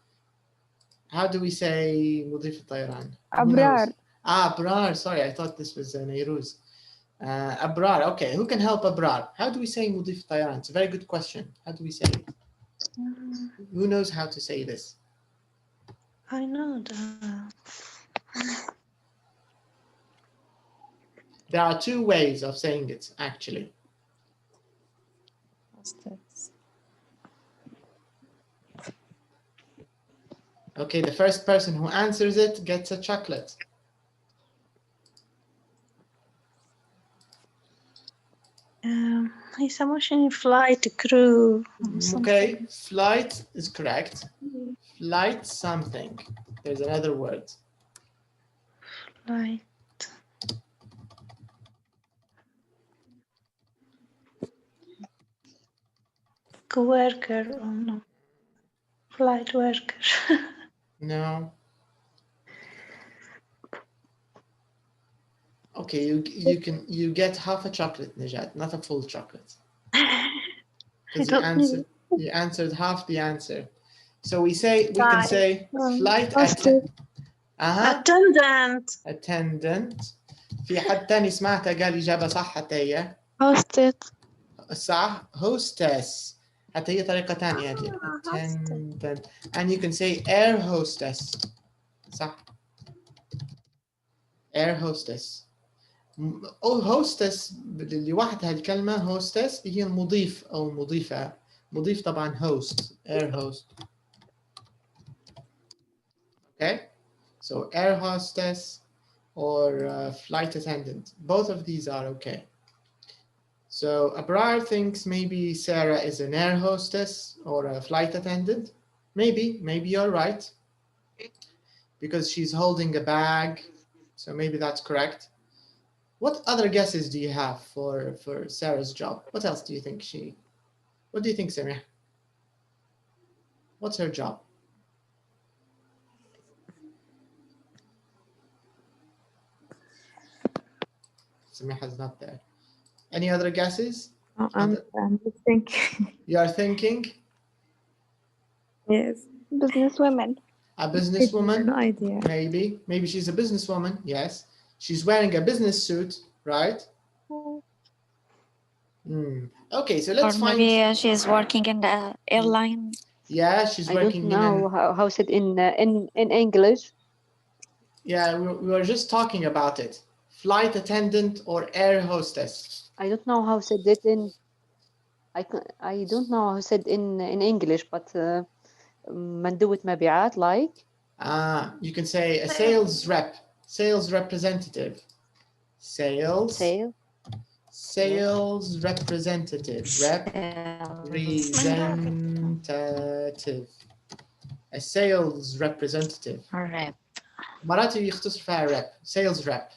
How do we say مضيف الطيران? أبرار. Abrar. Sorry, I thought this was Neyrouz. Abrar. Okay, who can help Abrar? How do we say مضيف الطيران? It's a very good question. How do we say it? Who knows how to say this? I know that. There are two ways of saying it, actually. Okay, the first person who answers it gets a chocolate. He's a machine flight crew. Okay, flight is correct. Flight something. There's another word. Flight. Worker. Oh no. Flight worker. No. Okay, you get half a chocolate, Najat, not a full chocolate. Because you answered half the answer. So we can say flight attendant. Attendant. في حد تاني سمعته قال إجابة صح حتى هي. Hosted. صح. Hostess. حتى هي طريقة تانية. Attendant. And you can say air hostess. صح. Air hostess. hostess لوحدها الكلمة hostess هي المضيف أو مضيفة. مضيف طبعا host. Air host. Okay. So air hostess or flight attendant. Both of these are okay. So Abrar thinks maybe Sarah is an air hostess or a flight attendant. Maybe you're right. Because she's holding a bag. So maybe that's correct. What other guesses do you have for Sarah's job? What else do you think what do you think, Samia? What's her job? Samiha's not there. Any other guesses? I'm just thinking. You are thinking? Yes. Businesswoman. A businesswoman? No idea. Maybe she's a businesswoman. Yes. She's wearing a business suit, right? Okay, so let's find. Maybe she's working in the airline. Yeah, she's working. I don't know how is it in English. Yeah, we were just talking about it. Flight attendant or air hostess. I don't know how said it in. I don't know how said in English, but مندوبة مبيعات like. You can say a sales rep, sales representative. Sales representative. Representative. A sales representative. Rep. مرات يختصر فيها rep. Sales rep.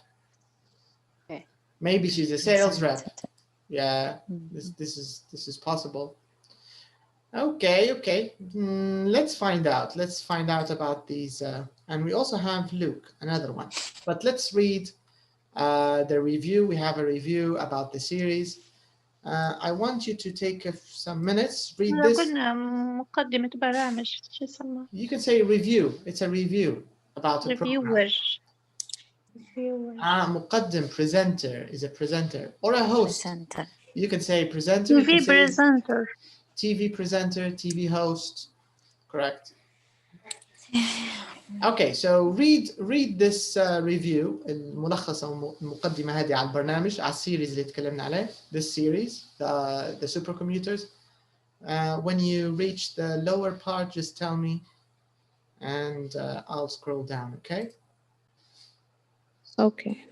Okay. Maybe she's a sales rep. Yeah, this is possible. Okay. Let's find out. Let's find out about these. And we also have Luke, another one. But let's read the review. We have a review about the series. I want you to take some minutes, read this. مقدمة برامج. You can say review. It's a review about a program. مقدم, presenter is a presenter or a host. Presenter. You can say presenter. TV presenter. TV presenter, TV host. Correct. Okay, so read this review الملخص أو المقدمة هذه على البرنامج على السيريز اللي تكلمنا عليه. This series, the supercommuters. When you reach the lower part, just tell me, and I'll scroll down. Okay. Okay.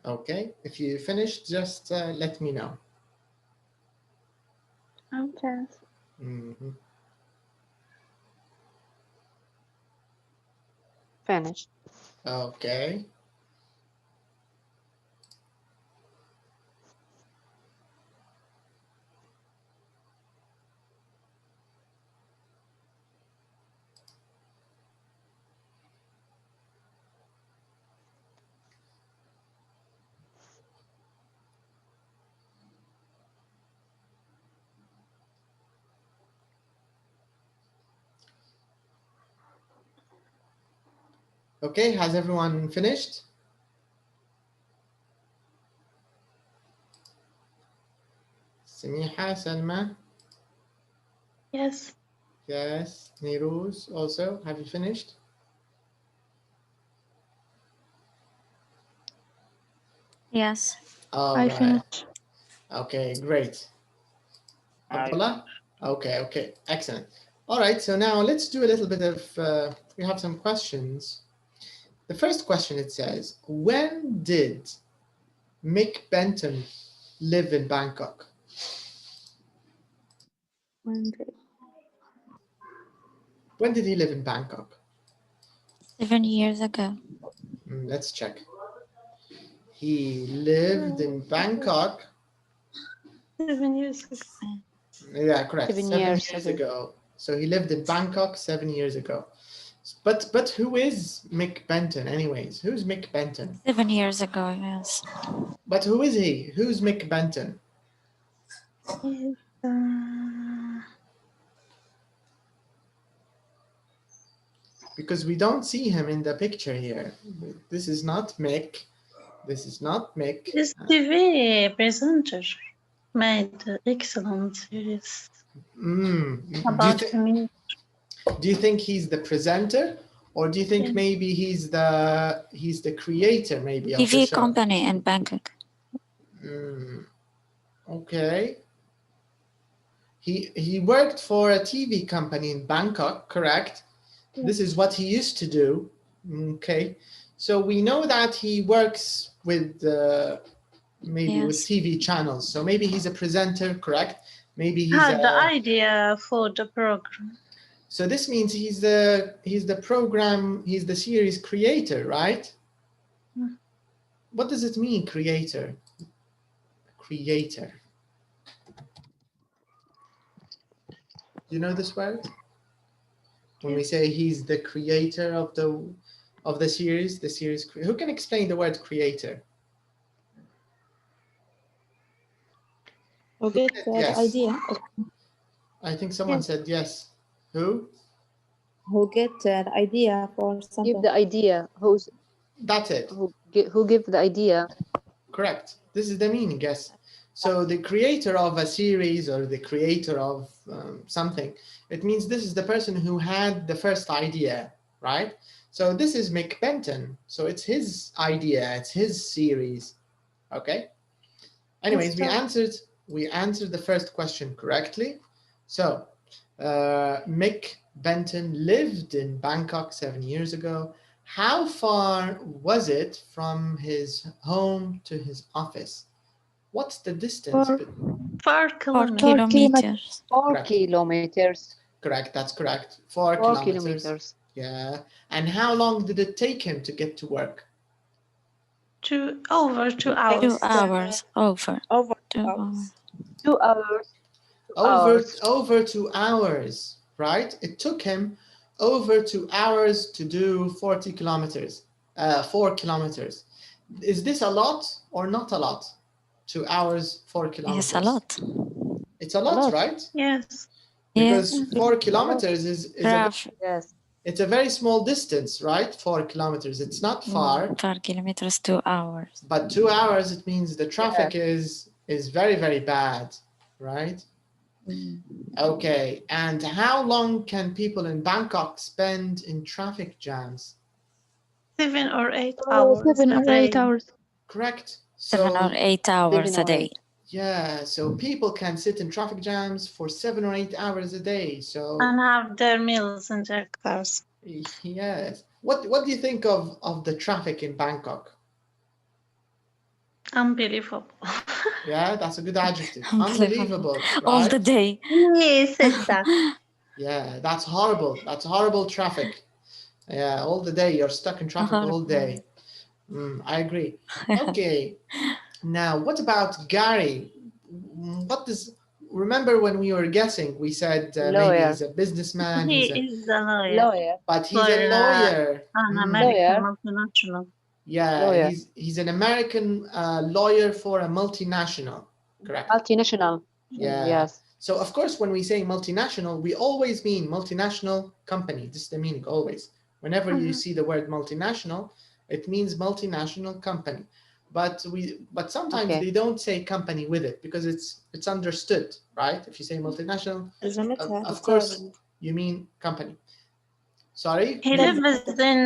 Okay, if you finished, just let me know. Okay. Finished. Okay. Okay, has everyone finished? Samiha, Salma? Yes. Yes. Niruz also, have you finished? Yes. All I right. finished. Okay, great. Abdullah? Okay, excellent. All right, so now let's do a little bit of, we have some questions. The first question, it says, when did Mick Benton live in Bangkok? When did he live in Bangkok? 7 years ago. Let's check. He lived in Bangkok. 7 years ago. Yeah, correct. 7 7 years years ago. ago. So he lived in Bangkok 7 years ago. But who is Mick Benton anyways? Who's Mick Benton? 7 years ago, yes. But who is he? Who's Mick Benton? He's, Because we don't see him in the picture here. This is not Mick. This is not Mick. This TV presenter made excellent series about me. Do you think he's the presenter, or do you think Yeah. maybe he's the creator maybe of the TV show? company in Bangkok. Okay. He worked for a TV company in Bangkok, correct? Yeah. This is what he used to do. Okay. So we know that he works with maybe with Yes. TV channels. So maybe he's a presenter, correct? Maybe he's Had the idea for the program. so this means he's the series creator, right? Hmm. What does it mean, creator? Creator. Do you know this word? When we say he's the creator of the series, who can explain the word creator? Who get Yes. the idea? I think someone said yes. Who? Who get the idea for something? Give the idea. That's it. Who give the idea? Correct. This is the meaning, yes. So the creator of a series or the creator of something, it means this is the person who had the first idea, right? So this is Mick Benton. So it's his idea, it's his series, okay? Anyways, we answered the first question correctly. So Mick Benton lived in Bangkok 7 years ago. How far was it from his home to his office? What's the distance? 4 4 kilometers. kilometers. 4 Correct. kilometers. Correct, that's correct. 4 4 kilometers. kilometers. Yeah. And how long did it take him to get to work? Over 2 hours. 2 hours. Over. Over 2 2 hours. hours. 2 hours. Over 2 hours, right? It took him over 2 hours to do 40 kilometers, 4 kilometers. Is this a lot or not a lot? 2 hours, 4 kilometers. Yes, a lot. It's a lot, right? Yes. Because Yes. 4 kilometers is Traffic. Yes. it's a very small distance, right? 4 kilometers. It's not far, 4 kilometers, 2 hours. but 2 hours, it means the traffic is very, very bad, right? Okay, and how long can people in Bangkok spend in traffic jams? 7 or 8 hours. 7 or 8 hours. Correct. 7 or 8 hours 7 a or day. 8. Yeah, so people can sit in traffic jams for 7 or 8 hours a day. So And have their meals in their cars. yes. What do you think of the traffic in Bangkok? Unbelievable. Yeah, that's a good adjective. Unbelievable. Unbelievable, All the right? day. Yes, exactly. Yeah, that's horrible. That's horrible traffic. Yeah, all the day you're stuck in traffic all day. I agree. Okay. Now, what about Gary? Remember when we were guessing, we said maybe Lawyer. he's a businessman, He is a lawyer. Lawyer. but he's a Lawyer, lawyer. An Mm. American multinational. Yeah, Lawyer. he's an American lawyer for a multinational, correct? Multinational. Yeah. Yes. So of course, when we say multinational, we always mean multinational company. This is the meaning always. Whenever you see the word multinational, it means multinational company. But sometimes Okay. they don't say company with it because it's understood, right? If you say multinational, of course you mean company. Sorry? He lives in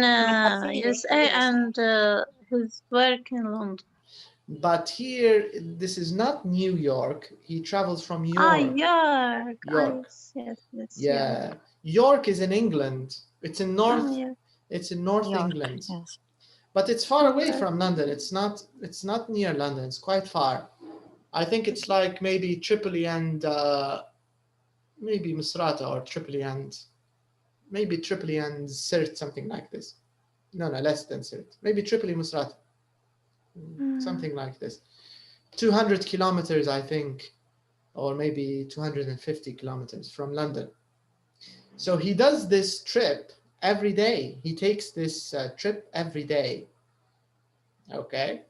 USA and his work in London. But here, this is not New York. He travels from York. York. York. Yes. Yeah. York is in England. It's in North. Yeah. It's in North York, England. yes. But it's far away from London. It's not near London. It's quite far. I think it's like maybe Tripoli and maybe Misrata or Tripoli and maybe Tripoli and Sirte, something like this. No, less than Sirte. Maybe Tripoli, Misrata. Something like this. 200 kilometers, I think, or maybe 250 kilometers from London. So he does this trip every day. He takes this trip every day. Okay.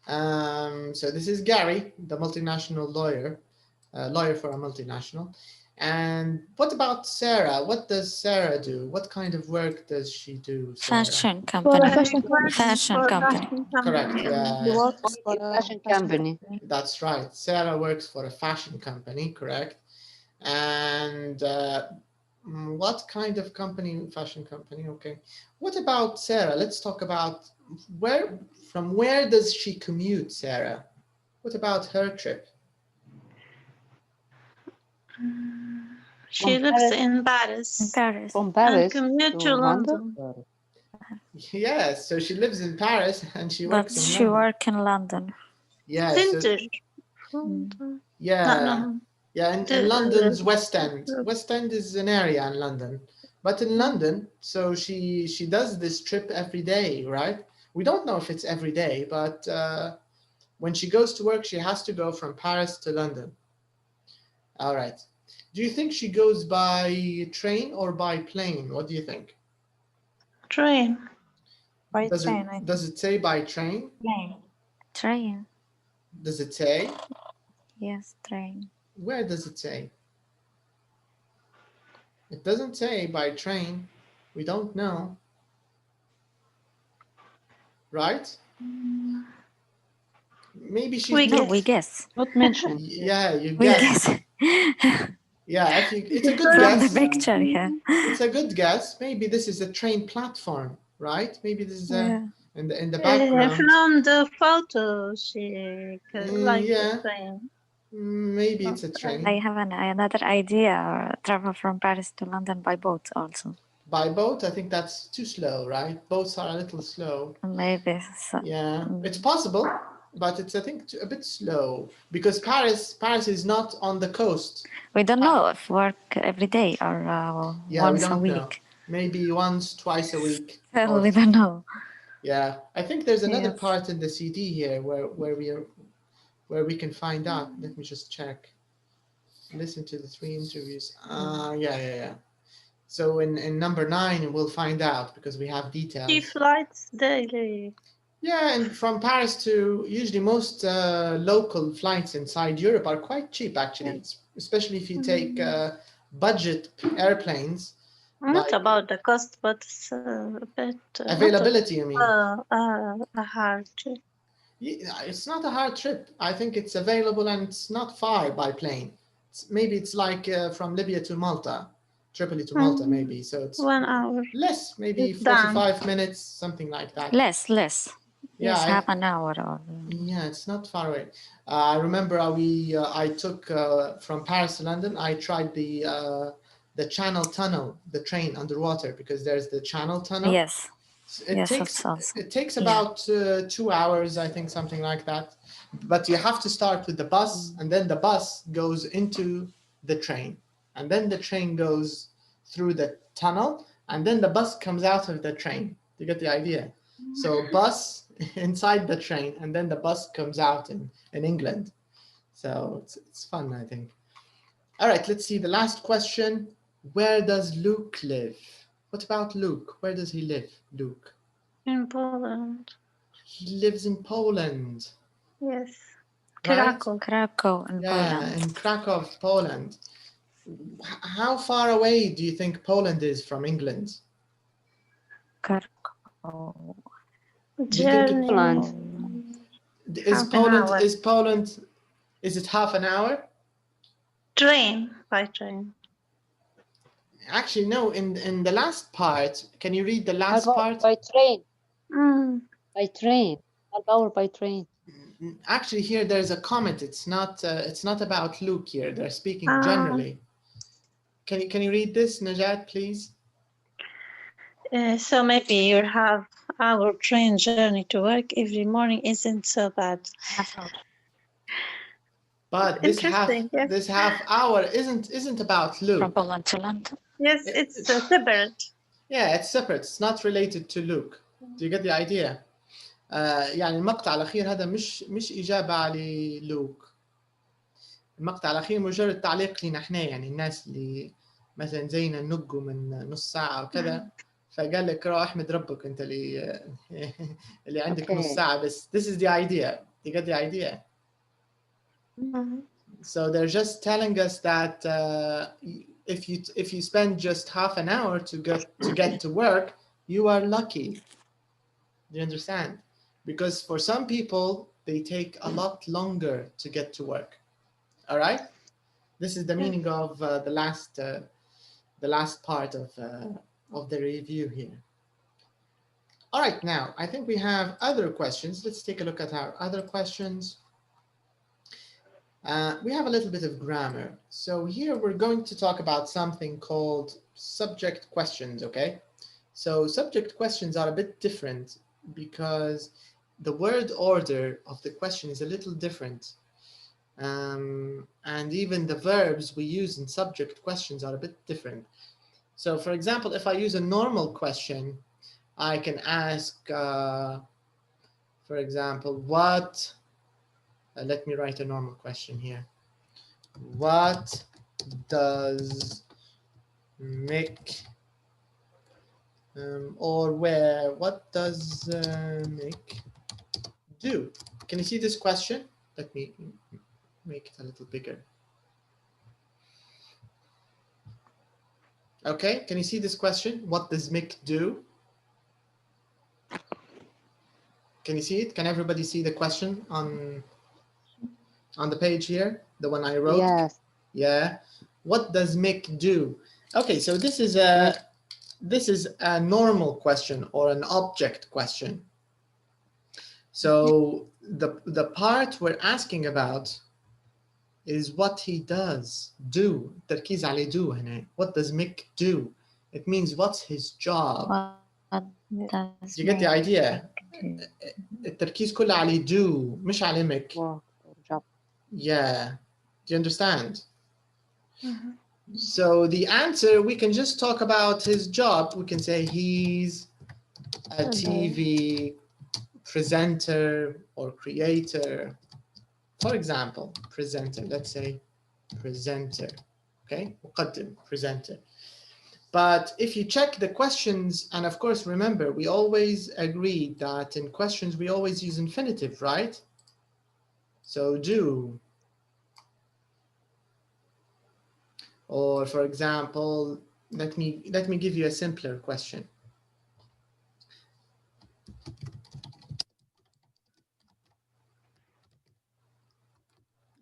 So this is Gary, the multinational lawyer, lawyer for a multinational. And what about Sarah? What does Sarah do? What kind of work does she do, Sarah? Fashion For a company. fashion company. Fashion company. Correct, He yeah. works for a Fashion company. That's right. Sarah works for a fashion company, correct? And what kind of company? Fashion company, okay. What about Sarah? Let's talk about from where does she commute, Sarah? What about her trip? She lives in Paris. Paris. From Paris And commute to London. Yes, so she lives in Paris and she But works in she London. works in London. Yeah, so, Center. yeah, No. yeah. In London's West End. West End is an area in London, but in London, so she does this trip every day, right? We don't know if it's every day, but when she goes to work, she has to go from Paris to London. All right. Do you think she goes by train or by plane? What do you think? Train. By Does train, it, does it say by train? Train. Does it say? Yes, train. Where does it say? It doesn't say by train. We don't know. Right? Maybe she's We guess. not mentioned. Yeah, you We guess. guess. Yeah, it's a good From guess. the picture, yeah. It's a good guess. Maybe this is a train platform, right? Maybe this is Yeah. in the background. From the photo, she like yeah. the train. Maybe it's a train. I have another idea. Travel from Paris to London by boat also. By boat, I think that's too slow, right? Boats are a little slow. Maybe. So. Yeah, it's possible, but it's I think a bit slow because Paris is not on the coast. We don't know if work every day or once a week. Know. Maybe once, twice a week. Well, we don't know. Yeah, I think there's another Yes. part in the CD here where we can find out. Let me just check. Listen to the 3 interviews. Yeah. So in number 9, we'll find out because we have details. 3 flights daily. Yeah, and from Paris to usually most local flights inside Europe are quite cheap, actually, especially if you take budget airplanes. Not about the cost, but it's a bit availability, you mean? A hard trip. Yeah, it's not a hard trip. I think it's available and it's not far by plane. Maybe it's like from Libya to Malta, Tripoli to Malta, maybe. So it's 1 hour. less, maybe It's 45 minutes, something like that. Less. Yeah, yes, half an hour. Or... Yeah, it's not far away. I remember I took from Paris to London. I tried the Channel Tunnel, the train underwater, because there's the Channel Tunnel. Yes. It takes about 2 hours, I think, something like that. But you have to start with the bus, and then the bus goes into the train, and then the train goes through the tunnel, and then the bus comes out of the train. You get the idea? So bus inside the train, and then the bus comes out in England. So it's fun, I think. All right, let's see the last question. Where does Luke live? What about Luke? Where does he live, Luke? In Poland. He lives in Poland. Yes. Right? Krakow in Poland. In Krakow, Poland. How far away do you think Poland is from England? Krakow. Poland. Is it half an hour? By train. Actually, no, in the last part, can you read the last part? By train. By train. Half hour by train. Actually, here there's a comment. It's not about Luke here. They're speaking generally. Can you read this, Najat, please? So maybe your half-hour train journey to work every morning isn't so bad. But this half hour isn't about Luke. From Poland to London. Yes, it's separate. Yeah, it's separate. It's not related to Luke. Do you get the idea? يعني المقطع الأخير هذا مش إجابة على لوك. المقطع الأخير مجرد تعليق لنا إحنا، يعني الناس اللي مثلا زينا ننقوا من نص ساعة وكذا، فقال لك روح احمد ربك انت اللي عندك نص ساعة بس. This is the idea. You get the idea. So they're just telling us that if you spend just half an hour to get to work, you are lucky. Do you understand? Because for some people they take a lot longer to get to work. All right. This is the meaning of the last part of the review here. All right, now I think we have other questions. Let's take a look at our other questions. We have a little bit of grammar. So here we're going to talk about something called subject questions, okay? So subject questions are a bit different because the word order of the question is a little different. And even the verbs we use in subject questions are a bit different. So for example, if I use a normal question, I can ask, for example, what, let me write a normal question here. What does Mick, or where, what does Mick do? Can you see this question? Let me make it a little bigger. Okay, can you see this question? What does Mick do? Can you see it? Can everybody see the question on the page here? The one I wrote? Yes. Yeah. What does Mick do? Okay, so this is a normal question or an object question. So the part we're asking about is what he does. Do. تركيز على do هنا. What does Mick do? It means what's his job. You get the idea? التركيز كله على do مش على Mick. Job. Yeah. Do you understand? So the answer, we can just talk about his job. We can say he's a TV presenter or creator. For example, presenter, let's say presenter, okay? مقدم, presenter. But if you check the questions, and of course, remember, we always agree that in questions, we always use infinitive, right? So do. Or for example, let me give you a simpler question.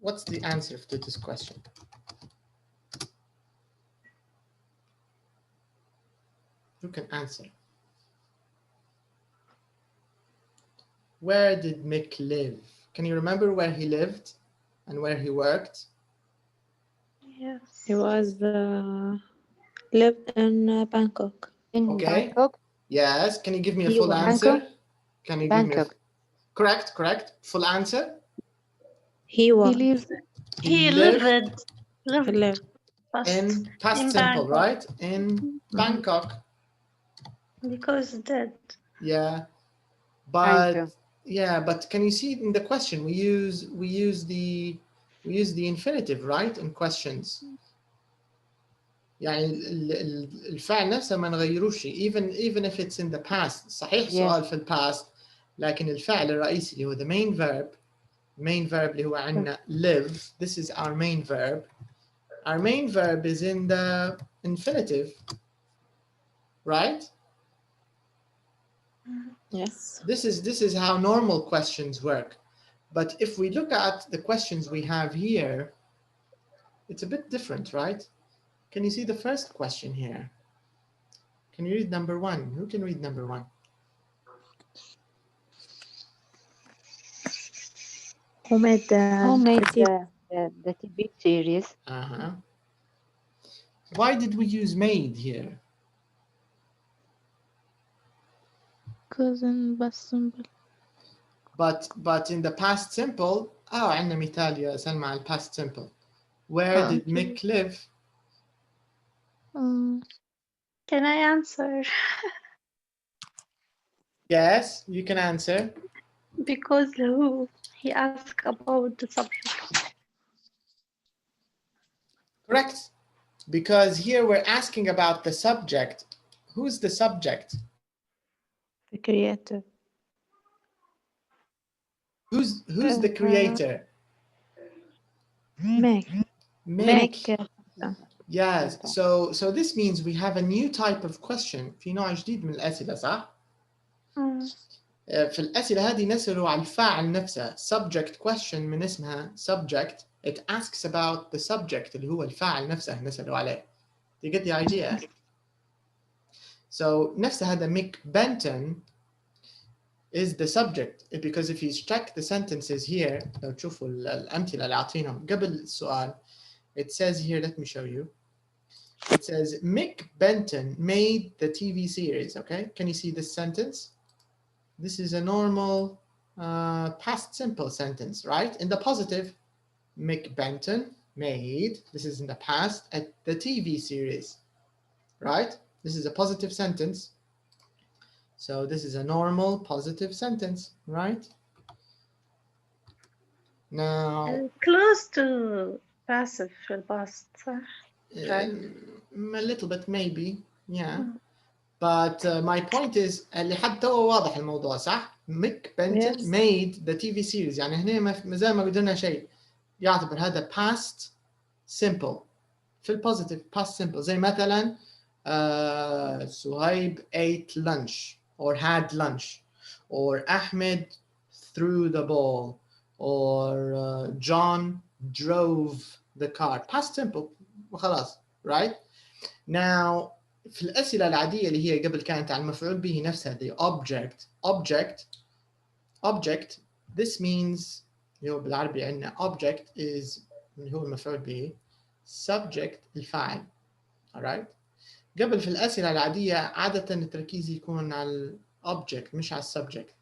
What's the answer to this question? Who can answer? Where did Mick live? Can you remember where he lived and where he worked? Yes. He was lived in Bangkok. In Okay. Bangkok? Yes. Can you give me a He full was answer? Bangkok? Can you Bangkok. give me correct. Full answer? He was. He lived in past in simple, Bangkok. right? In Bangkok. Because dead. Yeah. But can you see in the question we use the infinitive, right? In questions. يعني الفعل نفسه ما نغيروش even if it's in the past. صحيح سؤال في ال past لكن الفعل الرئيسي اللي هو the main verb اللي هو عندنا live. This is our main verb. Our main verb is in the infinitive, right? Yes. This is how normal questions work. But if we look at the questions we have here, it's a bit different, right? Can you see the first question here? Can you read number 1? Who can read number 1? Who made the TV series? Why did we use made here? Because in past simple. But in the past simple, عندنا مثال يا سلمى على past simple. Where did Mick live? Can I answer? Yes, you can answer. Because he asked about the subject. Correct. Because here we're asking about the subject. Who's the subject? The creator. Who's the creator? Make. Yes. So this means we have a new type of question. في نوع جديد من الأسئلة صح؟ في الأسئلة هذه نسألوا عن الفاعل نفسه. Subject question من اسمها subject. It asks about the subject اللي هو الفاعل نفسه نسألوا عليه. You get the idea? So نفس هذا Mick Benton is the subject, because if you check the sentences here, لو تشوفوا الأمثلة اللي عاطينهم قبل السؤال, it says here, let me show you. It says Mick Benton made the TV series. Okay, can you see this sentence? This is a normal past simple sentence, right? In the positive, Mick Benton made, this is in the past, at the TV series, right? This is a positive sentence. So this is a normal positive sentence, right? Now, close to passive past, right? A little bit maybe, yeah. But my point is اللي حد تو واضح الموضوع صح؟ Mick Benton made the TV series. يعني هنا ما زال ما قدرنا شيء. يعتبر هذا past simple. في البوزيتيف past simple. زي مثلا Suhaib ate lunch or had lunch, or Ahmed threw the ball, or John drove the car. Past simple وخلاص, right? Now في الأسئلة العادية اللي هي قبل كانت عن المفعول به نفسها, the object, this means اللي هو بالعربي عندنا object is اللي هو المفعول به, subject الفاعل, alright? قبل في الأسئلة العادية عادة التركيز يكون على ال object مش على subject.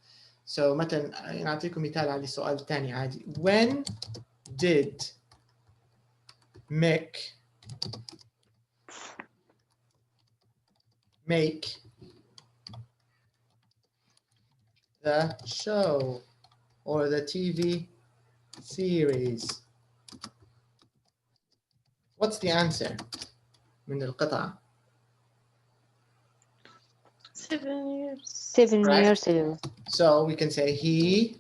So مثلا نعطيكم مثال على السؤال الثاني عادي. When did make the show or the TV series? What's the answer من القطعة? 7 years. 7 Right. years ago. So we can say he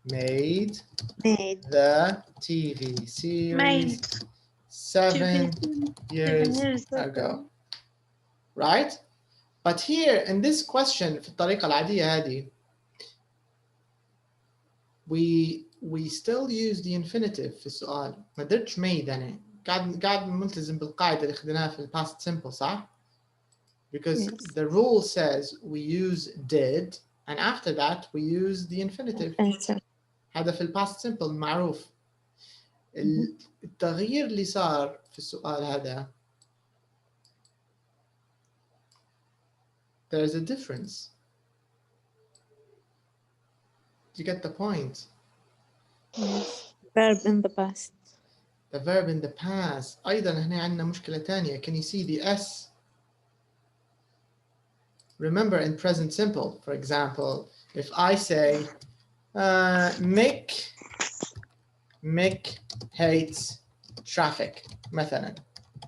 made the TV series 7 years ago. Right? But here in this question في الطريقة العادية هذه we still use the infinitive في السؤال. ما درتش made أنا قاعد ملتزم بالقاعدة اللي خدناها في past simple صح؟ Because the rule says we use did, and after that we use the infinitive. هذا في past simple معروف. التغيير اللي صار في السؤال هذا, there's a difference. Do you get the point? Yes. Verb in the past. The verb in the past. أيضا هنا عندنا مشكلة تانية. Can you see the S? Remember in present simple, for example, if I say Mick hates traffic, مثلا,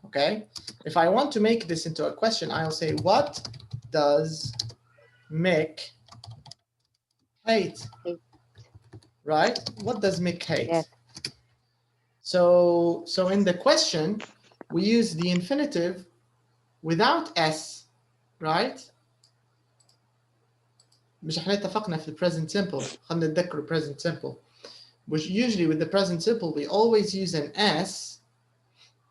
okay? If I want to make this into a question, I'll say, what does Mick hate? Right? What does Mick hate? Yes. So in the question, we use the infinitive without S, right? مش احنا اتفقنا في present simple, خلنا نتذكر present simple, which usually with the present simple we always use an S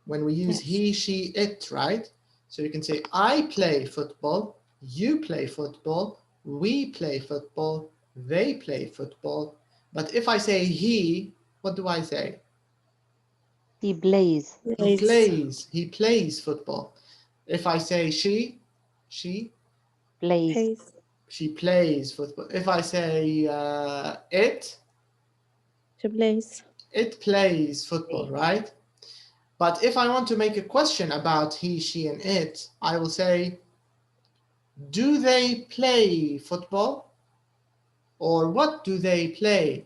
when we use he, she, it, right? So you can say I play football, you play football, we play football, they play football. But if I say he, what do I say? He plays. He plays football. If I say she Plays. She plays football. If I say it plays football, right? But if I want to make a question about he, she, and it, I will say, do they play football? Or what do they play?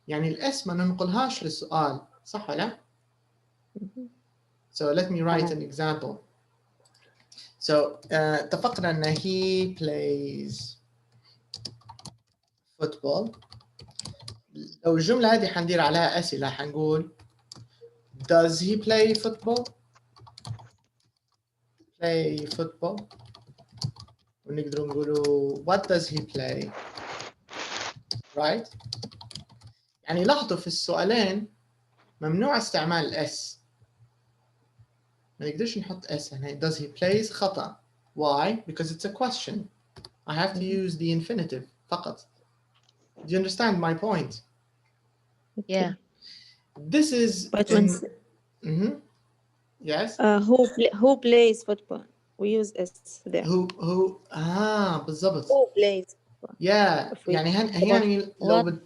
يعني الاسم ما ننقلهاش للسؤال، صح ولا؟ So let me write an example. So اتفقنا ان he plays football. لو الجملة هذه حندير عليها أسئلة حنقول does he play football? Play football. ونقدر نقولوا what does he play? Right? يعني لاحظوا في السؤالين ممنوع استعمال الاس. ما نقدرش نحط اس هنا. does he plays خطأ. Why? Because it's a question. I have to use the infinitive فقط. Do you understand my point? Yeah. This is But in... Yes. who plays football? We use S there. Who بالضبط. Who plays football? Yeah. يعني لو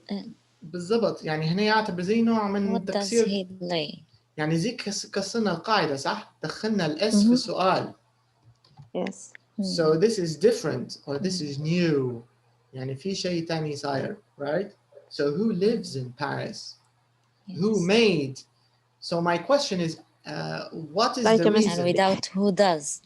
بالضبط يعني هنا يعتبر زي نوع من تكسير. What does he play? يعني زي كسرنا القاعدة صح؟ دخلنا الاس في السؤال. Yes. So this is different or this is new. يعني في شيء تاني صاير, right? So who lives in Paris? Yes. Who made? So my question is, what is the reason? And without who does?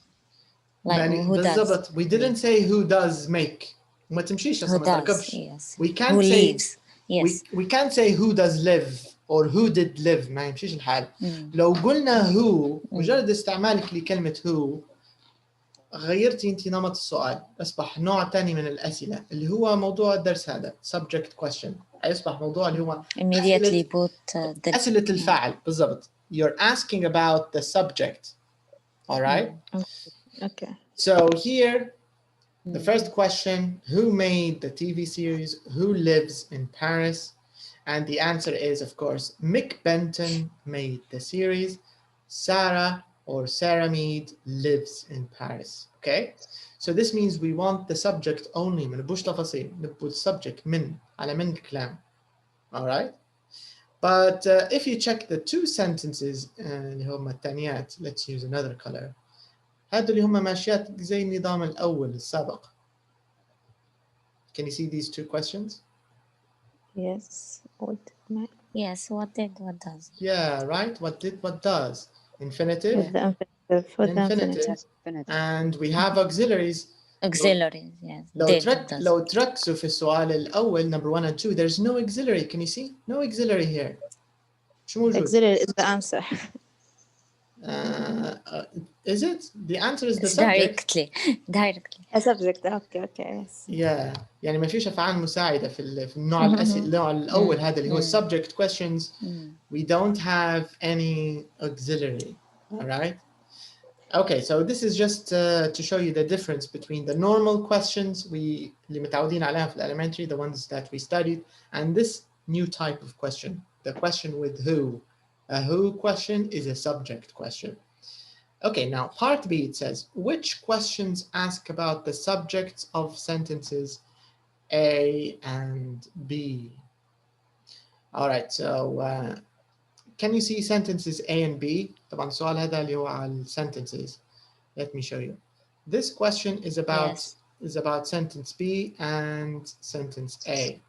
Like who does? We didn't say who does make. ما تمشيش Who أصلاً ما does? تركبش. Yes. We can't Who say. lives? Yes. We can't say who does live or who did live. ما يمشيش الحال. لو قلنا who مجرد استعمالك لكلمة who غيرتي انت نمط السؤال. اصبح نوع ثاني من الأسئلة اللي هو موضوع الدرس هذا subject question. يصبح موضوع اللي هو immediately put أسئلة الفاعل بالضبط. You're asking about the subject. All right? Okay. So here the first question, who made the TV series? Who lives in Paris? And the answer is, of course, Mick Benton made the series. Sarah or Sarah Mead lives in Paris. Okay? So this means we want the subject only. ما نبوش تفاصيل. نبو subject من على من الكلام. All right? But if you check the two sentences اللي هم الثانيات, let's use another color. هذول اللي هم ماشيات زي النظام الأول السابق. Can you see these two questions? Yes. Yes. What did? What does? Yeah, right. What did? What does? Infinitive. With the infinitive. With the infinitive. And we have auxiliaries. Auxiliaries. Yes. لو تركزوا في السؤال الأول, number 1 and 2, there's no auxiliary. Can you see? No auxiliary here. مش موجود. Auxiliary is the answer. Is it? The answer is the subject. Directly. A subject. Okay. Yes. Yeah. يعني ما فيش أفعال مساعدة في النوع الأسئلة النوع الأول هذا اللي هو subject questions. We don't have any auxiliary. All right. Okay, so this is just to show you the difference between the normal questions اللي متعودين عليها في elementary, the ones that we studied, and this new type of question, the question with who. A who question is a subject question. Okay, now part B, it says, which questions ask about the subjects of sentences A and B? All right, so can you see sentences A and B? طبعا السؤال هذا اللي هو على sentences. Let me show you. This question is about sentence B and sentence A.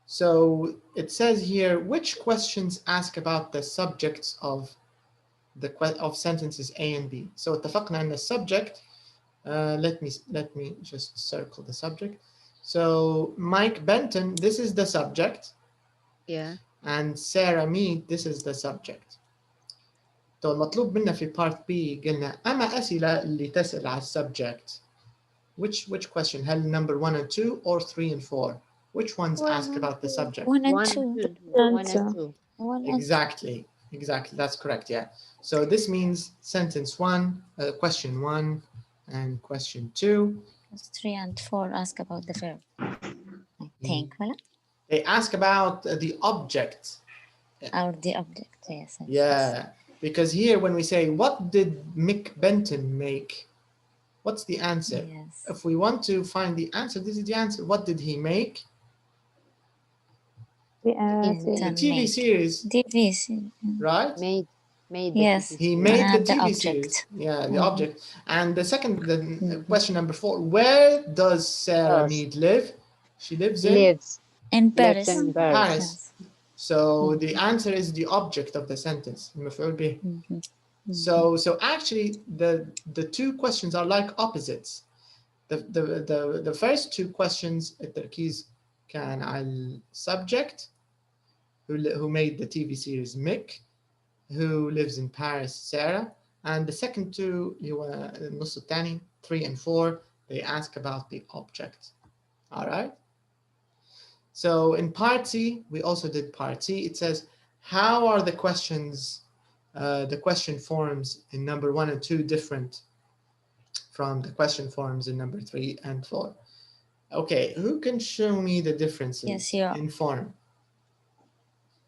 So it says here, which questions ask about the subjects of sentences A and B? So اتفقنا ان the subject, let me just circle the subject. So Mike Benton, this is the subject. Yeah. And Sarah Mead, this is the subject. So المطلوب منا في part B قلنا أما أسئلة اللي تسأل على subject. Which question? هل number 1 and 2 or 3 and 4? Which ones ask about the subject? 1 and 2. 1 and 2. Exactly. That's correct. Yeah. So this means sentence 1, question 1, and question 2. 3 and 4 ask about the verb. I think. They ask about the object. Or the object. Yes. Yeah. Because here, when we say, what did Mick Benton make? What's the answer? Yes. If we want to find the answer, this is the answer. What did he make? The TV series. Right? Made yes. He made the TV object. series. Yeah, the object. And the second, question number 4, where does Sarah Mead live? She lives in Paris. Paris. So the answer is the object of the sentence. مفعول به. So actually the two questions are like opposites. The first two questions التركيز كان على subject who made the TV series Mick, who lives in Paris Sarah, and the second two هو النص الثاني 3 and 4 they ask about the object. All right. So in part C, we also did part C. It says, how are the questions, the question forms in number 1 and 2 different from the question forms in number 3 and 4? Okay, who can show me the differences in form?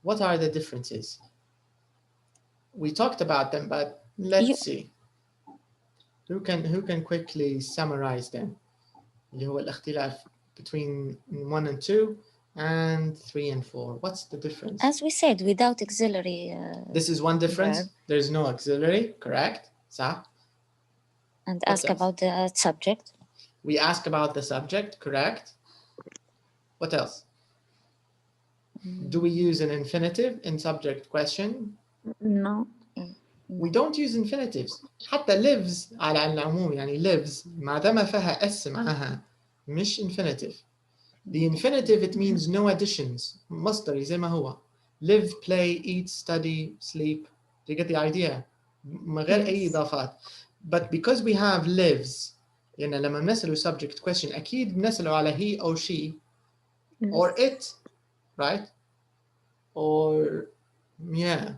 What are the differences? We talked about them, but let's see. Who can quickly summarize them? اللي هو الاختلاف between 1 and 2 and 3 and 4. What's the difference? As we said, without auxiliary. This is one difference. Verb. There's no auxiliary, correct? صح. And ask about the subject. We ask about the subject, correct? What else? Do we use an infinitive in subject question? No. We don't use infinitives. حتى lives على العموم يعني lives ما دام فيها اس معها مش infinitive. The infinitive, it means no additions. مصدري زي ما هو. Live, play, eat, study, sleep. Do you get the idea? من غير أي إضافات. But because we have lives, يعني لما بنسأله subject question أكيد بنسأله على he or she or it, right? Or yeah.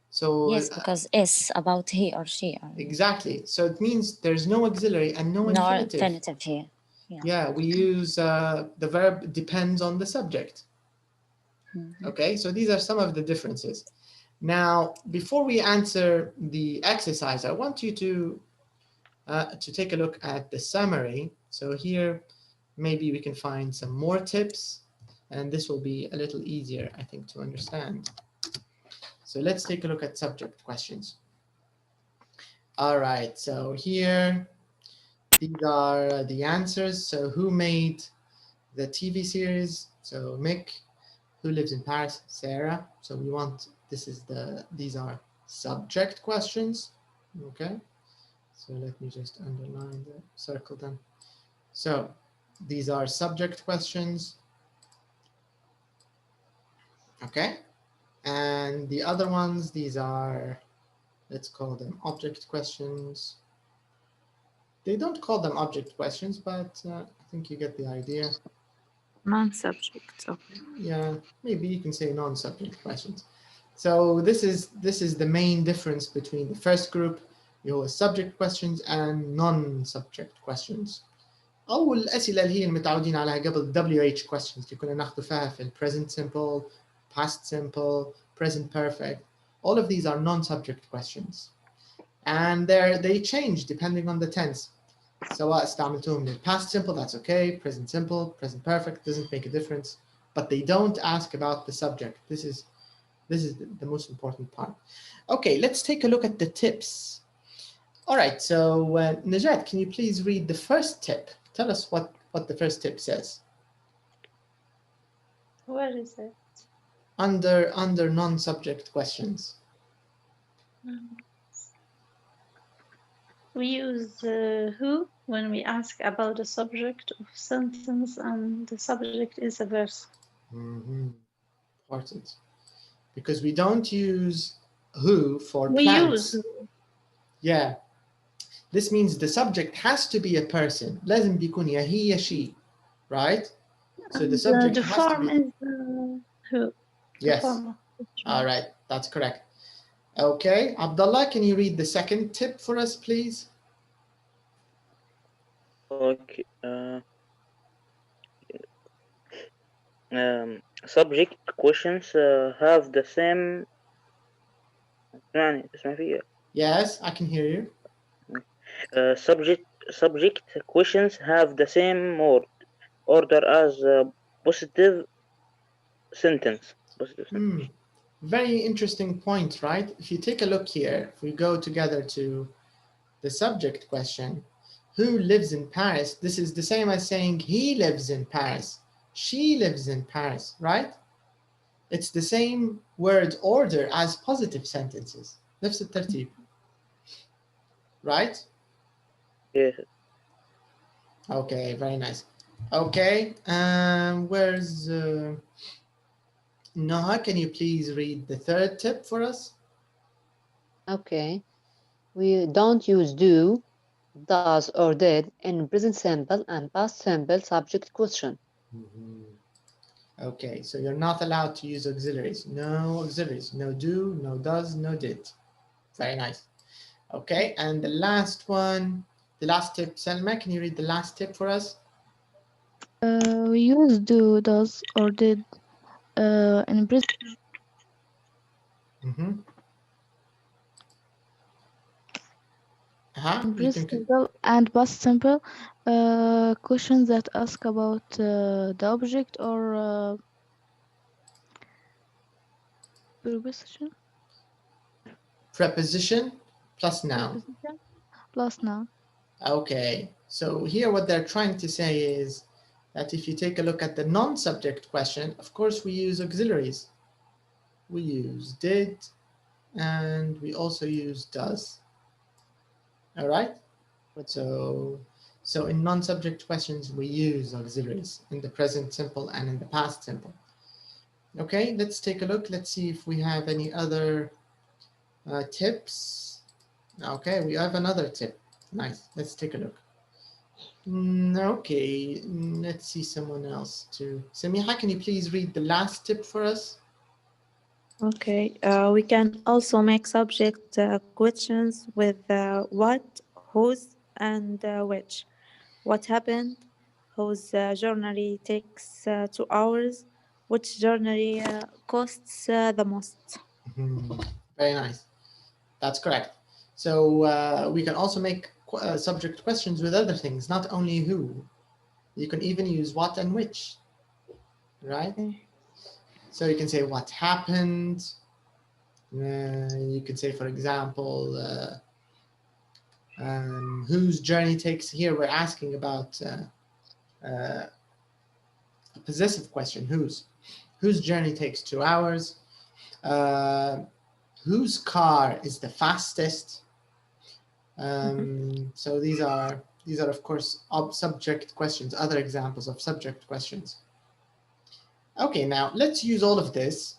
So yes, because S about he or she. Exactly. So it means there's no auxiliary and no infinitive. No infinitive here. Yeah, we use the verb depends on the subject. Okay, so these are some of the differences. Now, before we answer the exercise, I want you to take a look at the summary. So here, maybe we can find some more tips, and this will be a little easier, I think, to understand. So let's take a look at subject questions. All right, so here, these are the answers. So who made the TV series? So Mick. Who lives in Paris? Sarah. So we want, these are subject questions. Okay. So let me just underline the circle them. So these are subject questions. Okay. And the other ones, these are, let's call them object questions. They don't call them object questions, but I think you get the idea. Non-subject. Okay. Yeah, maybe you can say non-subject questions. So this is the main difference between the first group, your subject questions and non-subject questions. أول الأسئلة اللي هي المتعودين عليها قبل WH questions اللي كنا ناخذ فيها في present simple, past simple, present perfect. All of these are non-subject questions, and they change depending on the tense. سواء استعملتهم لل past simple, that's okay. Present simple, present perfect, doesn't make a difference. But they don't ask about the subject. This is the most important part. Okay, let's take a look at the tips. All right, so Najat, can you please read the first tip? Tell us what the first tip says. Where is it? Under non-subject questions. We use who when we ask about the subject of sentence and the subject is a verse. Important. Because we don't use who for we plants. Use. Yeah. This means the subject has to be a person. لازم بيكون يا هي يا she, right? So the subject has to be. The form is who. Yes. All right, that's correct. Okay, Abdullah, can you read the second tip for us, please? Okay. Subject questions have the same. Yes, I can hear you. Subject questions have the same order as positive sentence. Very interesting point, right? If you take a look here, if we go together to the subject question, who lives in Paris? This is the same as saying he lives in Paris, she lives in Paris, right? It's the same word order as positive sentences. نفس الترتيب. right? Yes. Okay, very nice. Okay, where's Noha? Can you please read the third tip for us? Okay. We don't use do, does, or did in present simple and past simple subject question. Okay, so you're not allowed to use auxiliaries. No auxiliaries. No do, no does, no did. Very nice. Okay, and the last one, the last tip, Selma, can you read the last tip for us? We use do, does, or did in present simple and past simple questions that ask about the object or preposition. Preposition plus noun. Preposition plus noun. Okay, so here what they're trying to say is that if you take a look at the non-subject question, of course we use auxiliaries. We use did, and we also use does. All right? So in non-subject questions, we use auxiliaries in the present simple and in the past simple. Okay, let's take a look. Let's see if we have any other tips. Okay, we have another tip. Nice, let's take a look. Okay, let's see someone else too. Samiha, can you please read the last tip for us? Okay, we can also make subject questions with what, whose, and which. What happened, whose journey takes 2 hours, which journey costs the most. Very nice. That's correct. So we can also make subject questions with other things, not only who. You can even use what and which, right? So you can say what happened. You can say, for example, whose journey takes, here we're asking about a possessive question, whose journey takes 2 hours, whose car is the fastest. So these are of course subject questions, other examples of subject questions. Okay, now let's use all of this,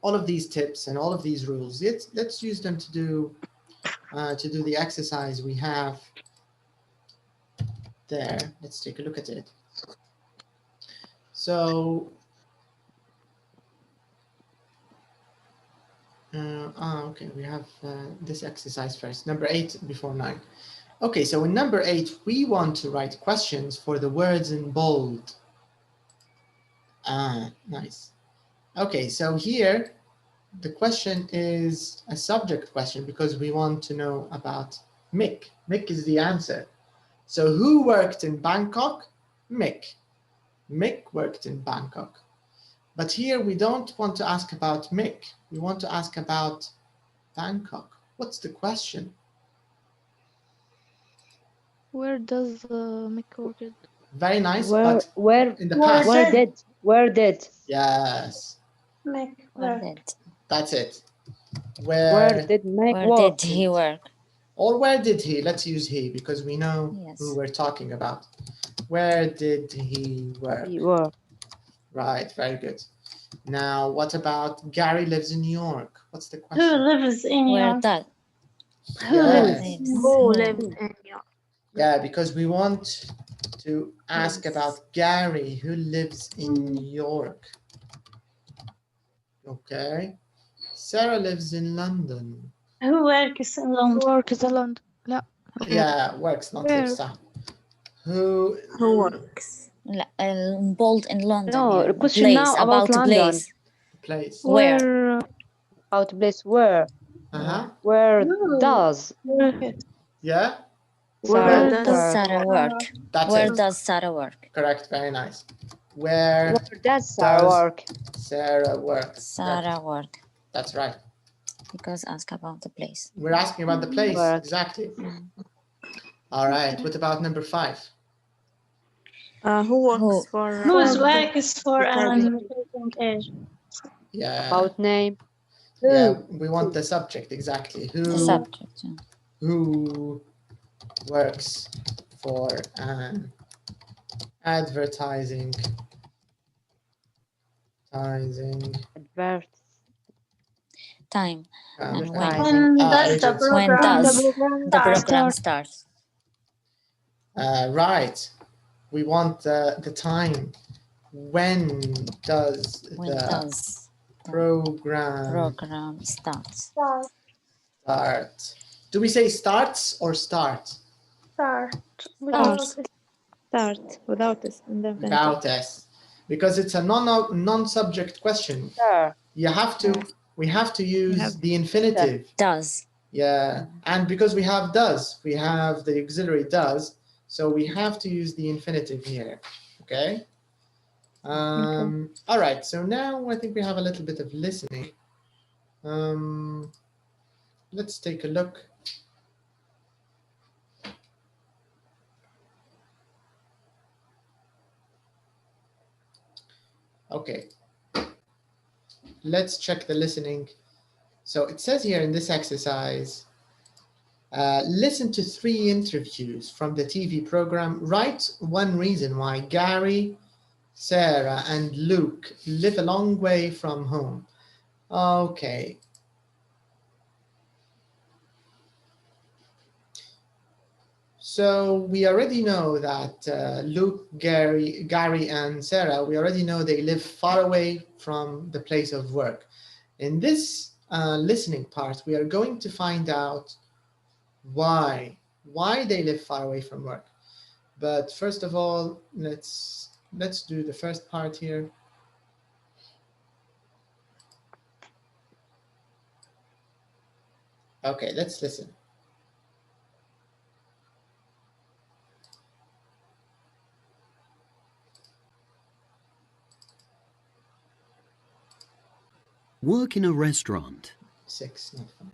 all of these tips and all of these rules. Let's use them to do the exercise we have there. Let's take a look at it. So okay, we have this exercise first, number 8 before 9. Okay, so in number 8, we want to write questions for the words in bold. Nice. Okay, so here the question is a subject question because we want to know about Mick. Mick is the answer. So who worked in Bangkok? Mick. Mick worked in Bangkok. But here we don't want to ask about Mick. We want to ask about Bangkok. What's the question? Where does Mick work? Very nice, Where in the past. Where did? Yes. Mick Where work. did? That's it. Where did Mick Where work? did he work? Or where did he? Let's use he because we know Yes. who we're talking about. Where did he work? He work. Right, very good. Now, what about Gary lives in New York? What's the question? Who lives in Where York? does? Who lives? Who lives in York? Yeah, because we want to ask about Gary who lives in New York. Okay. Sarah lives in London. Who works in London? Works in London. لا. Yeah, works, not Where? lives. Who works? Bold in London. No, yeah. the question Place, now about London. place? Where? About place where? Where No. does? Yeah? Where Sarah does work? Sarah work? That's Where it. does Sarah work? Correct, very nice. Where does Sarah work? Sarah work? Sarah work. That's right. Because ask about the place. We're asking about the place, Work. exactly. All right, what about number 5? Who works for? Whose work is for Italian. an important age? Yeah. About name? Yeah, we want the subject, exactly. Who? The subject. Yeah. who works for an advertising Adverts. Time. And when? When does the agents. When program does the program start? starts? Right. We want the time. When does the program starts? start? Do we say starts or start? Start. Start without this. Without S, because it's a non-subject question. Sure. We have to use the infinitive. Does. Yeah, and because we have does, we have the auxiliary does, so we have to use the infinitive here. Okay. All right. So now I think we have a little bit of listening. Let's take a look. Okay, let's check the listening. So it says here in this exercise, listen to 3 interviews from the TV program. Write one reason why Gary, Sarah, and Luke live a long way from home. Okay. So we already know that Luke, Gary, and Sarah, we already know they live far away from the place of work. In this listening part, we are going to find out why they live far away from work. But first of all, let's do the first part here. Okay, let's listen. Work in a restaurant. 6, not 5.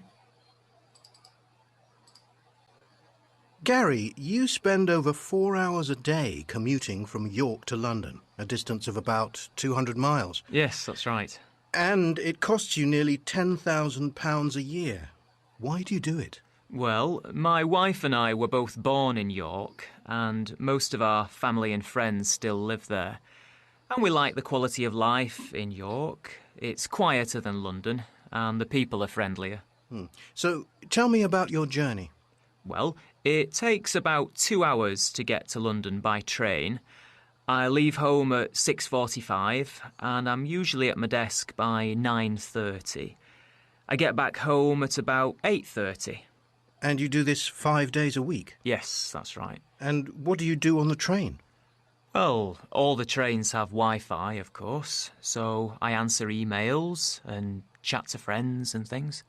Gary, you spend over 4 hours a day commuting from York to London, a distance of about 200 miles. Yes, that's right. And it costs you nearly £10,000 a year. Why do you do it? Well, my wife and I were both born in York, and most of our family and friends still live there. And we like the quality of life in York. It's quieter than London, and the people are friendlier. So, tell me about your journey. Well, it takes about 2 hours to get to London by train. I leave home at 6:45, and I'm usually at my desk by 9:30. I get back home at about 8:30. And you do this 5 days a week? Yes, that's right. And what do you do on the train? Well, all the trains have Wi-Fi, of course, so I answer emails and chat to friends and things.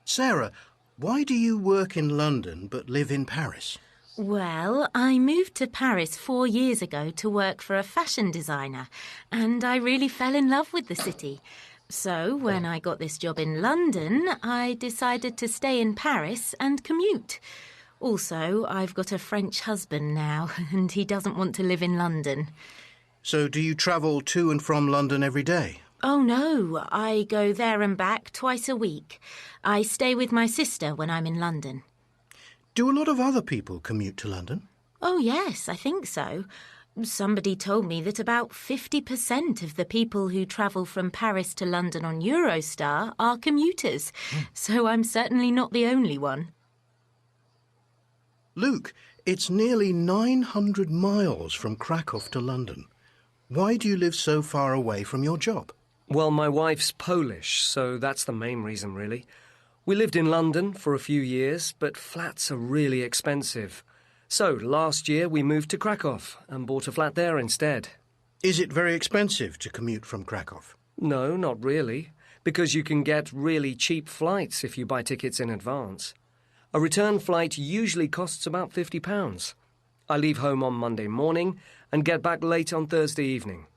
Sarah, why do you work in London but live in Paris? Well, I moved to Paris 4 years ago to work for a fashion designer, and I really fell in love with the city. So when I got this job in London, I decided to stay in Paris and commute. Also, I've got a French husband now, and he doesn't want to live in London. So do you travel to and from London every day? Oh, no, I go there and back twice a week. I stay with my sister when I'm in London. Do a lot of other people commute to London? Oh, yes, I think so. Somebody told me that about 50% of the people who travel from Paris to London on Eurostar are commuters, so I'm certainly not the only one. Luke, it's nearly 900 miles from Krakow to London. Why do you live so far away from your job? Well, my wife's Polish, so that's the main reason, really. We lived in London for a few years, but flats are really expensive. So last year we moved to Krakow and bought a flat there instead. Is it very expensive to commute from Krakow? No, not really, because you can get really cheap flights if you buy tickets in advance. A return flight usually costs about £50. I leave home on Monday morning and get back late on Thursday evening.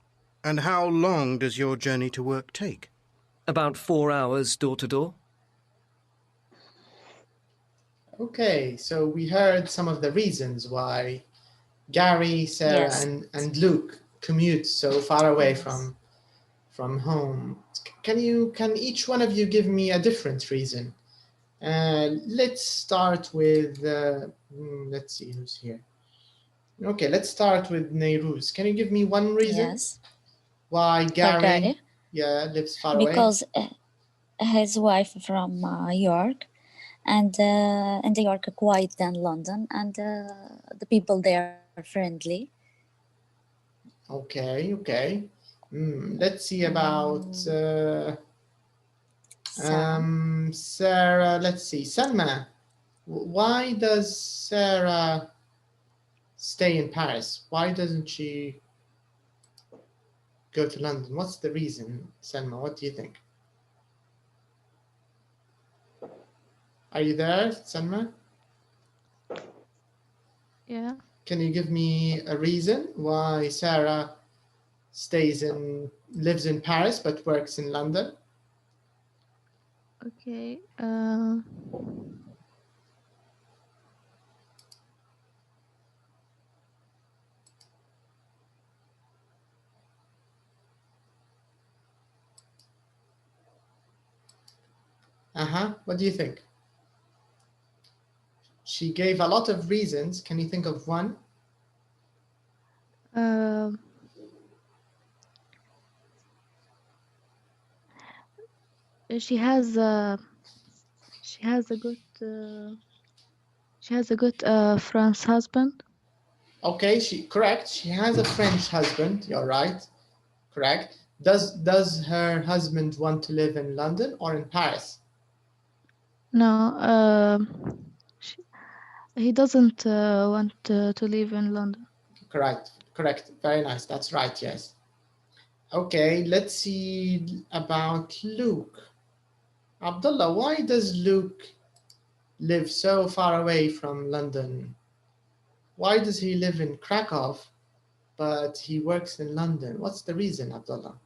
And how long does your journey to work take? About 4 hours door to door. Okay, so we heard some of the reasons why Gary, Sarah, and Luke commute so far away from home. Can each one of you give me a different reason Let's start with, let's see who's here. Okay, let's start with Neyrouz. Can you give me one reason why Gary lives far away? Because his wife from York, and in the York quiet than London, and the people there are friendly. Okay, okay. Let's see about Sarah. Let's see, Salma. Why does Sarah stay in Paris? Why doesn't she go to London? What's the reason, Salma? What do you think? Are you there, Salma? Yeah. Can you give me a reason why Sarah lives in Paris but works in London? Okay. What do you think? She gave a lot of reasons. Can you think of one? She has a good French husband. Okay, correct. She has a French husband. You're right. Correct. Does her husband want to live in London or in Paris? No, he doesn't want to live in London. Correct. Correct. Very nice. That's right. Yes. Okay. Let's see about Luke. Abdullah, why does Luke live so far away from London? Why does he live in Krakow, but he works in London? What's the reason, Abdullah?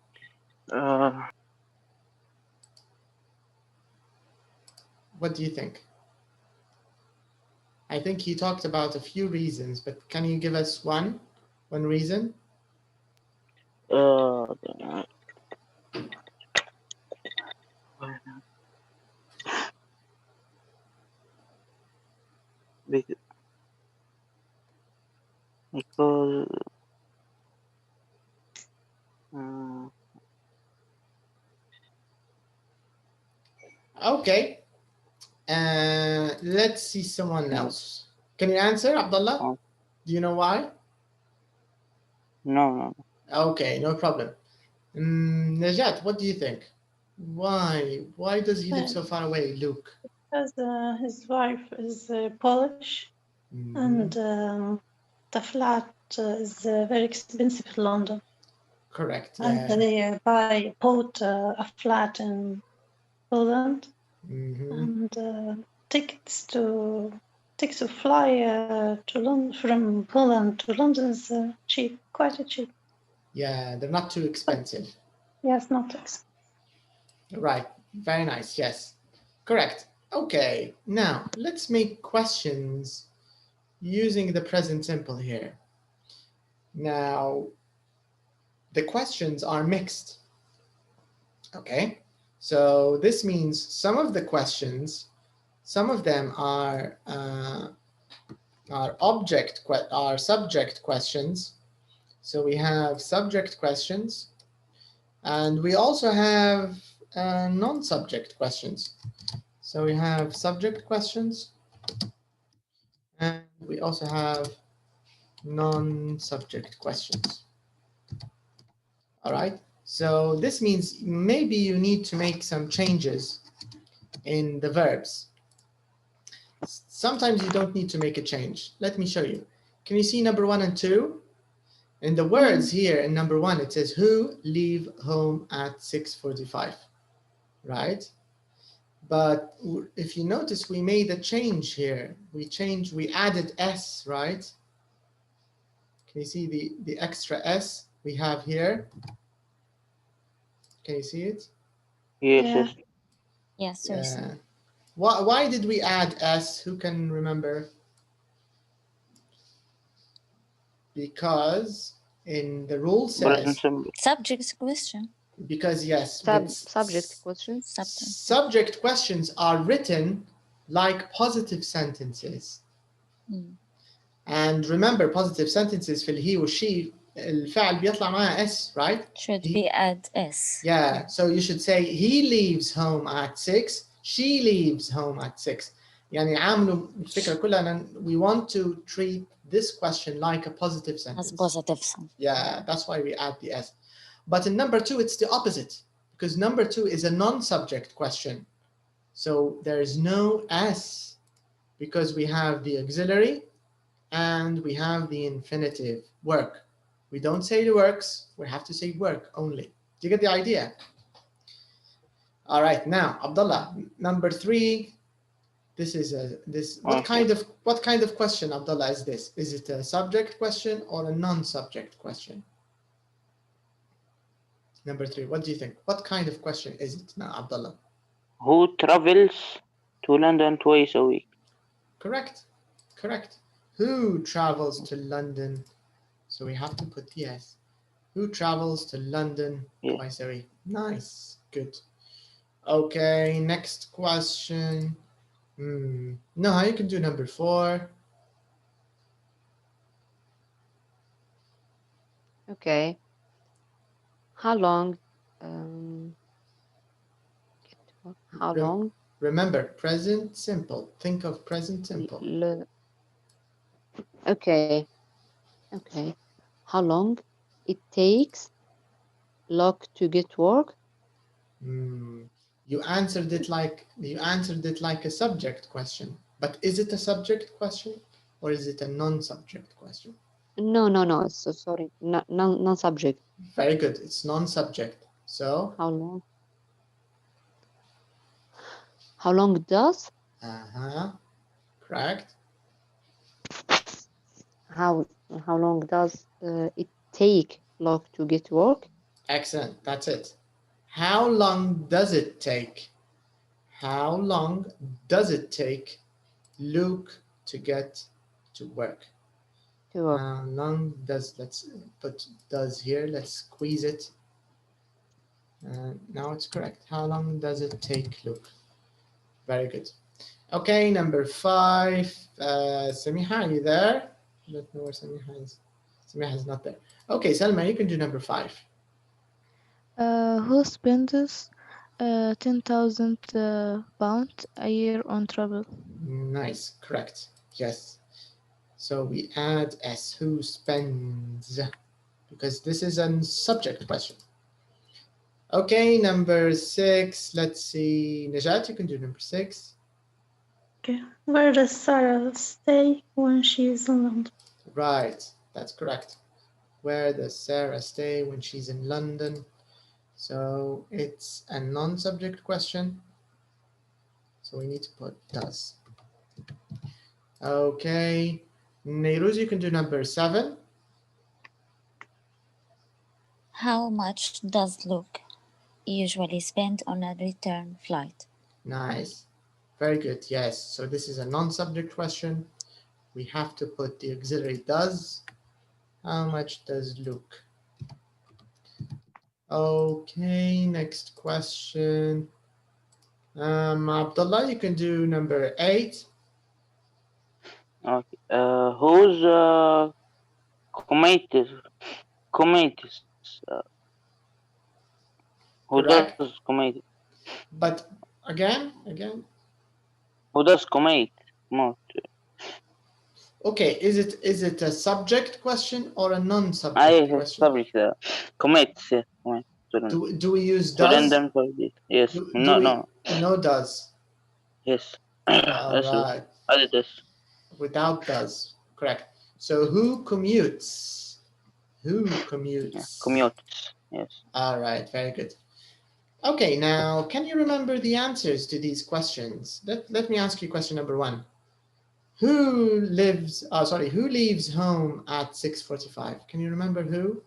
What do you think? I think he talked about a few reasons, but can you give us one reason? Because okay. Let's see someone else. Can you answer, Abdullah? Do you know why? No. Okay, no problem. Najat, what do you think? Why does he live so far away, Luke? Because his wife is Polish, and the flat is very expensive in London. Correct. And they bought a flat in Poland, and tickets to fly to London from Poland to London is cheap, quite cheap. Yeah, they're not too expensive. Yes, not expensive. Right. Very nice. Yes. Correct. Okay. Now let's make questions using the present simple here. Now the questions are mixed. Okay. So this means some of the questions, some of them are subject questions. So we have subject questions, and we also have non-subject questions. So we have subject questions, and we also have non-subject questions. All right. So this means maybe you need to make some changes in the verbs. Sometimes you don't need to make a change. Let me show you. Can you see number 1 and 2? In the words here in number 1, it says, who leave home at 6:45, right? But if you notice, we made a change here. We added S, right? Can you see the extra S we have here? Can you see it? Yes. Yes. Yeah. Why did we add S? Who can remember? Because in the rule says subject question. Because yes, subject questions. Subject questions are written like positive sentences. And remember, positive sentences في الهي والشي الفعل بيطلع معها s, right? Should be add s. Yeah, so you should say he leaves home at 6, she leaves home at 6. يعني عاملوا الفكرة كلها we want to treat this question like a positive sentence. As positive sentence. Yeah, that's why we add the s. But in number 2, it's the opposite, because number 2 is a non-subject question. So there is no s because we have the auxiliary and we have the infinitive work. We don't say the works, we have to say work only. Do you get the idea? All right, now Abdullah, number 3. This is what kind of question, Abdullah, is this? Is it a subject question or a non-subject question? Number 3, what do you think? What kind of question is it now, Abdullah? Who travels to London twice a week? Correct. Who travels to London? So we have to put the s. Who travels to London twice a week? Nice, good. Okay, next question. No, you can do number 4. Okay. How long? How long? Remember, present simple. Think of present simple. Okay. How long it takes Locke to get work? You answered it like a subject question. But is it a subject question or is it a non-subject question? No. So sorry, non-subject. Very good. It's non-subject. So how long? How long does? Correct. How long does it take Locke to get work? Excellent. That's it. How long does it take? How long does it take Luke to get to work? How long does, let's put does here, let's squeeze it. Now it's correct. How long does it take Luke? Very good. Okay, number 5. Samiha, are you there? I don't know where Samiha is. Samiha is not there. Okay, Salma, you can do number 5. Who spends 10,000 pounds a year on travel? Nice, correct. Yes. So we add s, who spends, because this is a subject question. Okay, number 6. Let's see. Najat, you can do number 6. Okay. Where does Sarah stay when she's in London? Right, that's correct. Where does Sarah stay when she's in London? So it's a non-subject question. So we need to put does. Okay. Neiruz, you can do number 7. How much does Luke usually spend on a return flight? Nice. Very good. Yes. So this is a non-subject question. We have to put the auxiliary does. How much does Luke? Okay, next question. Abdullah, you can do number 8. Okay. Who's Commuter? Who Correct. does Commuter? But again. Who does Commuter? Okay, is it a subject question or a non-subject question? Subject. Commit. Do we use does? Yes. No does. Yes. All right. Added this. Without does. Correct. So who commutes? Who commutes? Yeah, commutes. Yes. All right. Very good. Okay. Now, can you remember the answers to these questions? Let me ask you question number 1. Who leaves home at 6:45? Can you remember who?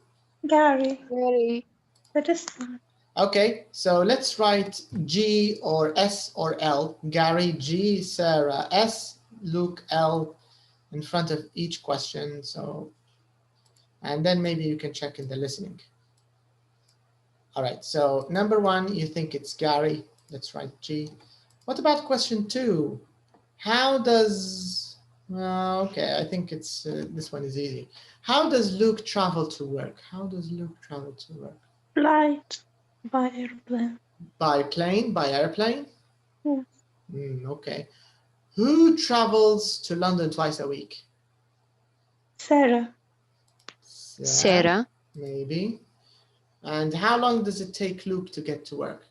Gary. That is fine. Okay, so let's write G or S or L. Gary, G, Sarah, S, Luke, L in front of each question. So, and then maybe you can check in the listening. All right, so number 1, you think it's Gary. Let's write G. What about question 2? How does... okay, I think it's this one is easy. How does Luke travel to work? How does Luke travel to work? Flight by airplane. By plane, by airplane? Yes. Okay. Who travels to London twice a week? Sarah. Sarah. Maybe. And how long does it take Luke to get to work?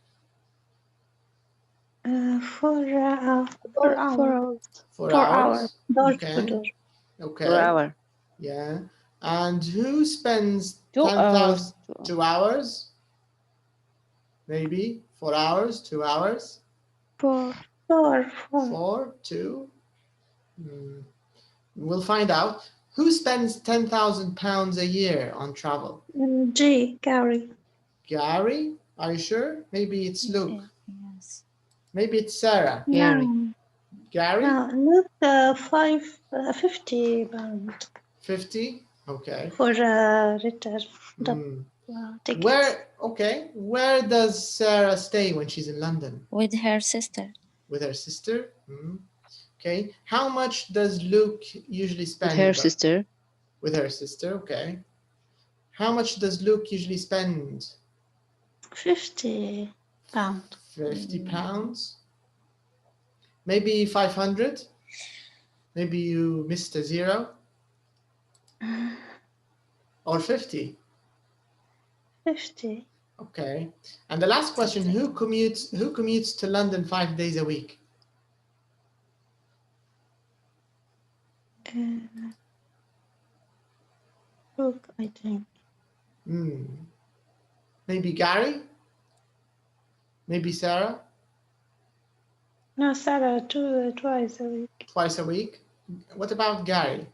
4 hours. 4 hours. 4 4 hours? hours. Door Okay. to door. Okay. 4 hours. Yeah. And who spends 2 hours. 2 hours? Maybe 4 hours, 2 hours? 4. 2? We'll find out. Who spends £10,000 a year on travel? Gary. Gary? Are you sure? Maybe it's Luke. Yes. Maybe it's Sarah. Gary. Gary? Luke, 50 pounds. 50? Okay. For return. Tickets. Where does Sarah stay when she's in London? With her sister. With her sister? Okay. How much does Luke usually spend? With her sister. With her sister, okay. How much does Luke usually spend? 50 pounds. 50 pounds? Maybe 500? Maybe you missed a zero? Or 50? 50. Okay. And the last question, who commutes to London 5 days a week? Luke, I think. Maybe Gary? Maybe Sarah? No, Sarah, twice a week. Twice a week? What about Gary?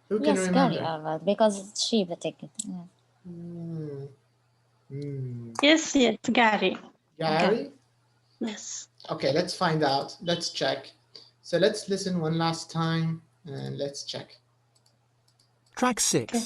Who can remember? Gary, because it's cheap, the ticket. Yes, Gary. Gary? Yes. Okay, let's find out. Let's check. So let's listen one last time and let's check. Track 6. Okay.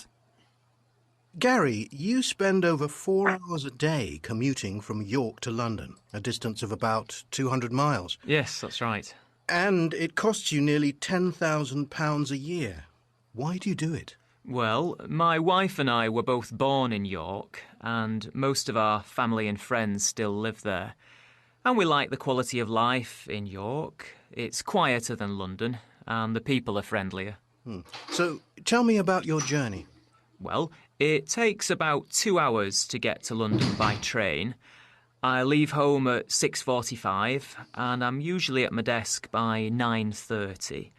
Gary, you spend over 4 hours a day commuting from York to London, a distance of about 200 miles. Yes, that's right. And it costs you nearly £10,000 a year. Why do you do it? Well, my wife and I were both born in York, and most of our family and friends still live there. And we like the quality of life in York. It's quieter than London, and the people are friendlier. So, tell me about your journey. Well, it takes about 2 hours to get to London by train. I leave home at 6:45, and I'm usually at my desk by 9:30.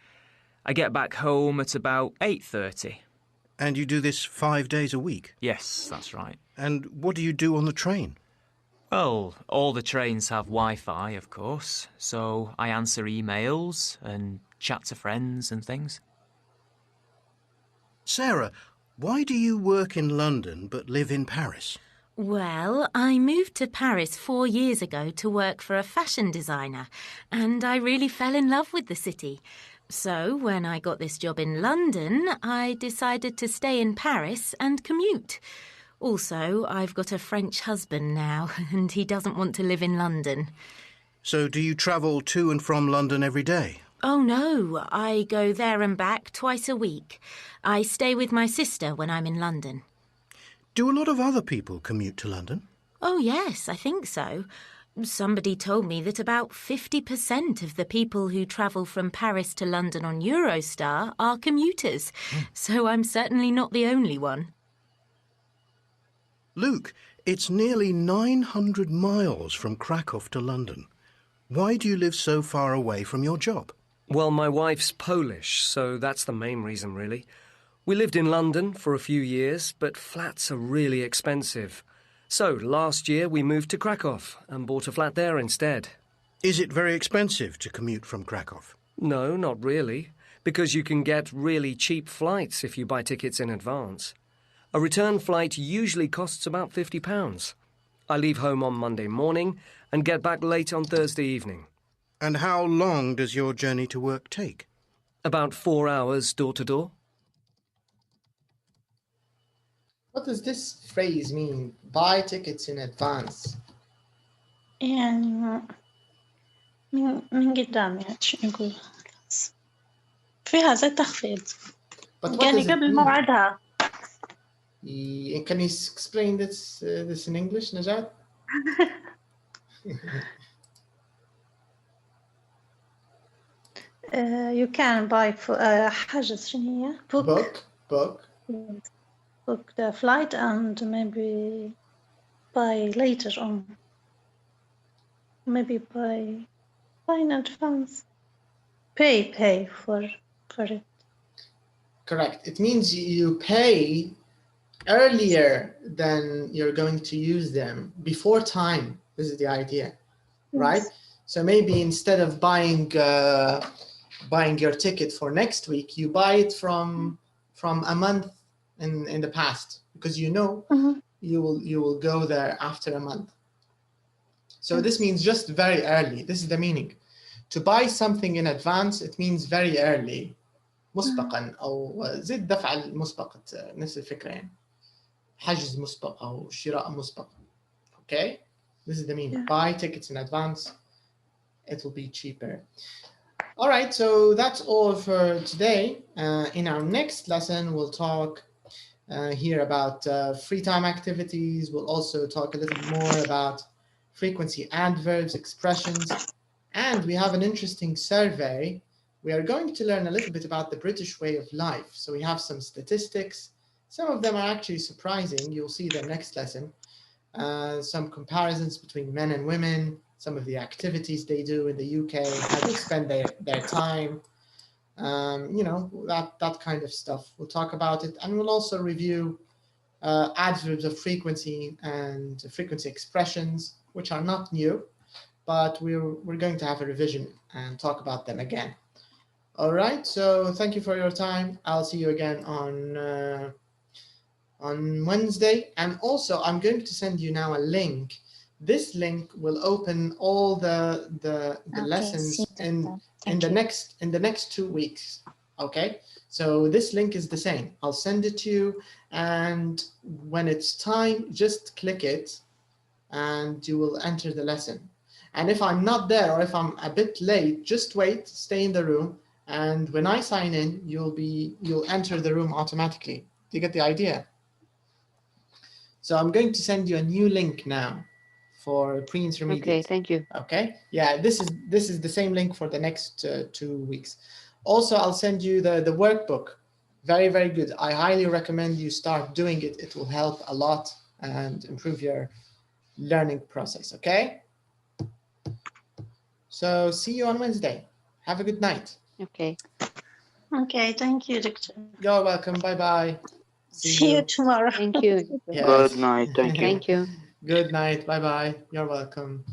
I get back home at about 8:30. And you do this 5 days a week? Yes, that's right. And what do you do on the train? Well, all the trains have Wi-Fi, of course, so I answer emails and chat to friends and things. Sarah, why do you work in London but live in Paris? Well, I moved to Paris 4 years ago to work for a fashion designer, and I really fell in love with the city. So when I got this job in London, I decided to stay in Paris and commute. Also, I've got a French husband now, and he doesn't want to live in London. So do you travel to and from London every day? Oh, no. I go there and back twice a week. I stay with my sister when I'm in London. Do a lot of other people commute to London? Oh, yes, I think so. Somebody told me that about 50% of the people who travel from Paris to London on Eurostar are commuters, so I'm certainly not the only one. Luke, it's nearly 900 miles from Krakow to London. Why do you live so far away from your job? Well, my wife's Polish, so that's the main reason, really. We lived in London for a few years, but flats are really expensive. So last year we moved to Krakow and bought a flat there instead. Is it very expensive to commute from Krakow? No, not really, because you can get really cheap flights if you buy tickets in advance. A return flight usually costs about £50. I leave home on Monday morning and get back late on Thursday evening. And how long does your journey to work take? About 4 hours door to door. What does this phrase mean? Buy tickets in advance. من قدامي شو نقول فيها زي تخفيض But يعني what does it قبل mean? موعدها. Can you explain this in English, Najat? You can buy حجز شنو هي؟ Book the flight and maybe buy later on. Maybe buy in advance. Pay for it. Correct. It means you pay earlier than you're going to use them, before time. This is the idea, right? So maybe instead of buying your ticket for next week, you buy it from a month in the past, because you know you will go there after a month. So this means just very early. This is the meaning. To buy something in advance, it means very early. مسبقا أو زي الدفع المسبق نفس الفكرة يعني. حجز مسبق أو شراء مسبق. Okay? This is the meaning. Buy tickets in advance. It will be cheaper. All right, so that's all for today. In our next lesson, we'll talk here about free time activities. We'll also talk a little more about frequency adverbs, expressions, and we have an interesting survey. We are going to learn a little bit about the British way of life. So we have some statistics. Some of them are actually surprising. You'll see them next lesson. Some comparisons between men and women, some of the activities they do in the UK, how they spend their time, you know, that kind of stuff. We'll talk about it, and we'll also review adverbs of frequency and frequency expressions, which are not new, but we're going to have a revision and talk about them again. All right, so thank you for your time. I'll see you again on Wednesday. And also, I'm going to send you now a link. This link will open all the lessons in the next 2 weeks. Okay, so this link is the same. I'll send it to you, and when it's time, just click it, and you will enter the lesson. And if I'm not there, or if I'm a bit late, just wait, stay in the room, and when I sign in, you'll enter the room automatically. Do you get the idea? So I'm going to send you a new link now for pre-intermediate. Okay, thank you. Okay, yeah, this is the same link for the next 2 weeks. Also, I'll send you the workbook. Very, very good. I highly recommend you start doing it. It will help a lot and improve your learning process, okay? So see you on Wednesday. Have a good night. Okay. Okay, thank you, Doctor. You're welcome. Bye-bye. See you tomorrow. Thank you. Yes. Good night. Thank you. Thank you. Good night. Bye-bye. You're welcome.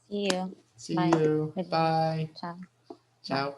See you. See Bye. you. Bye. Ciao. Ciao.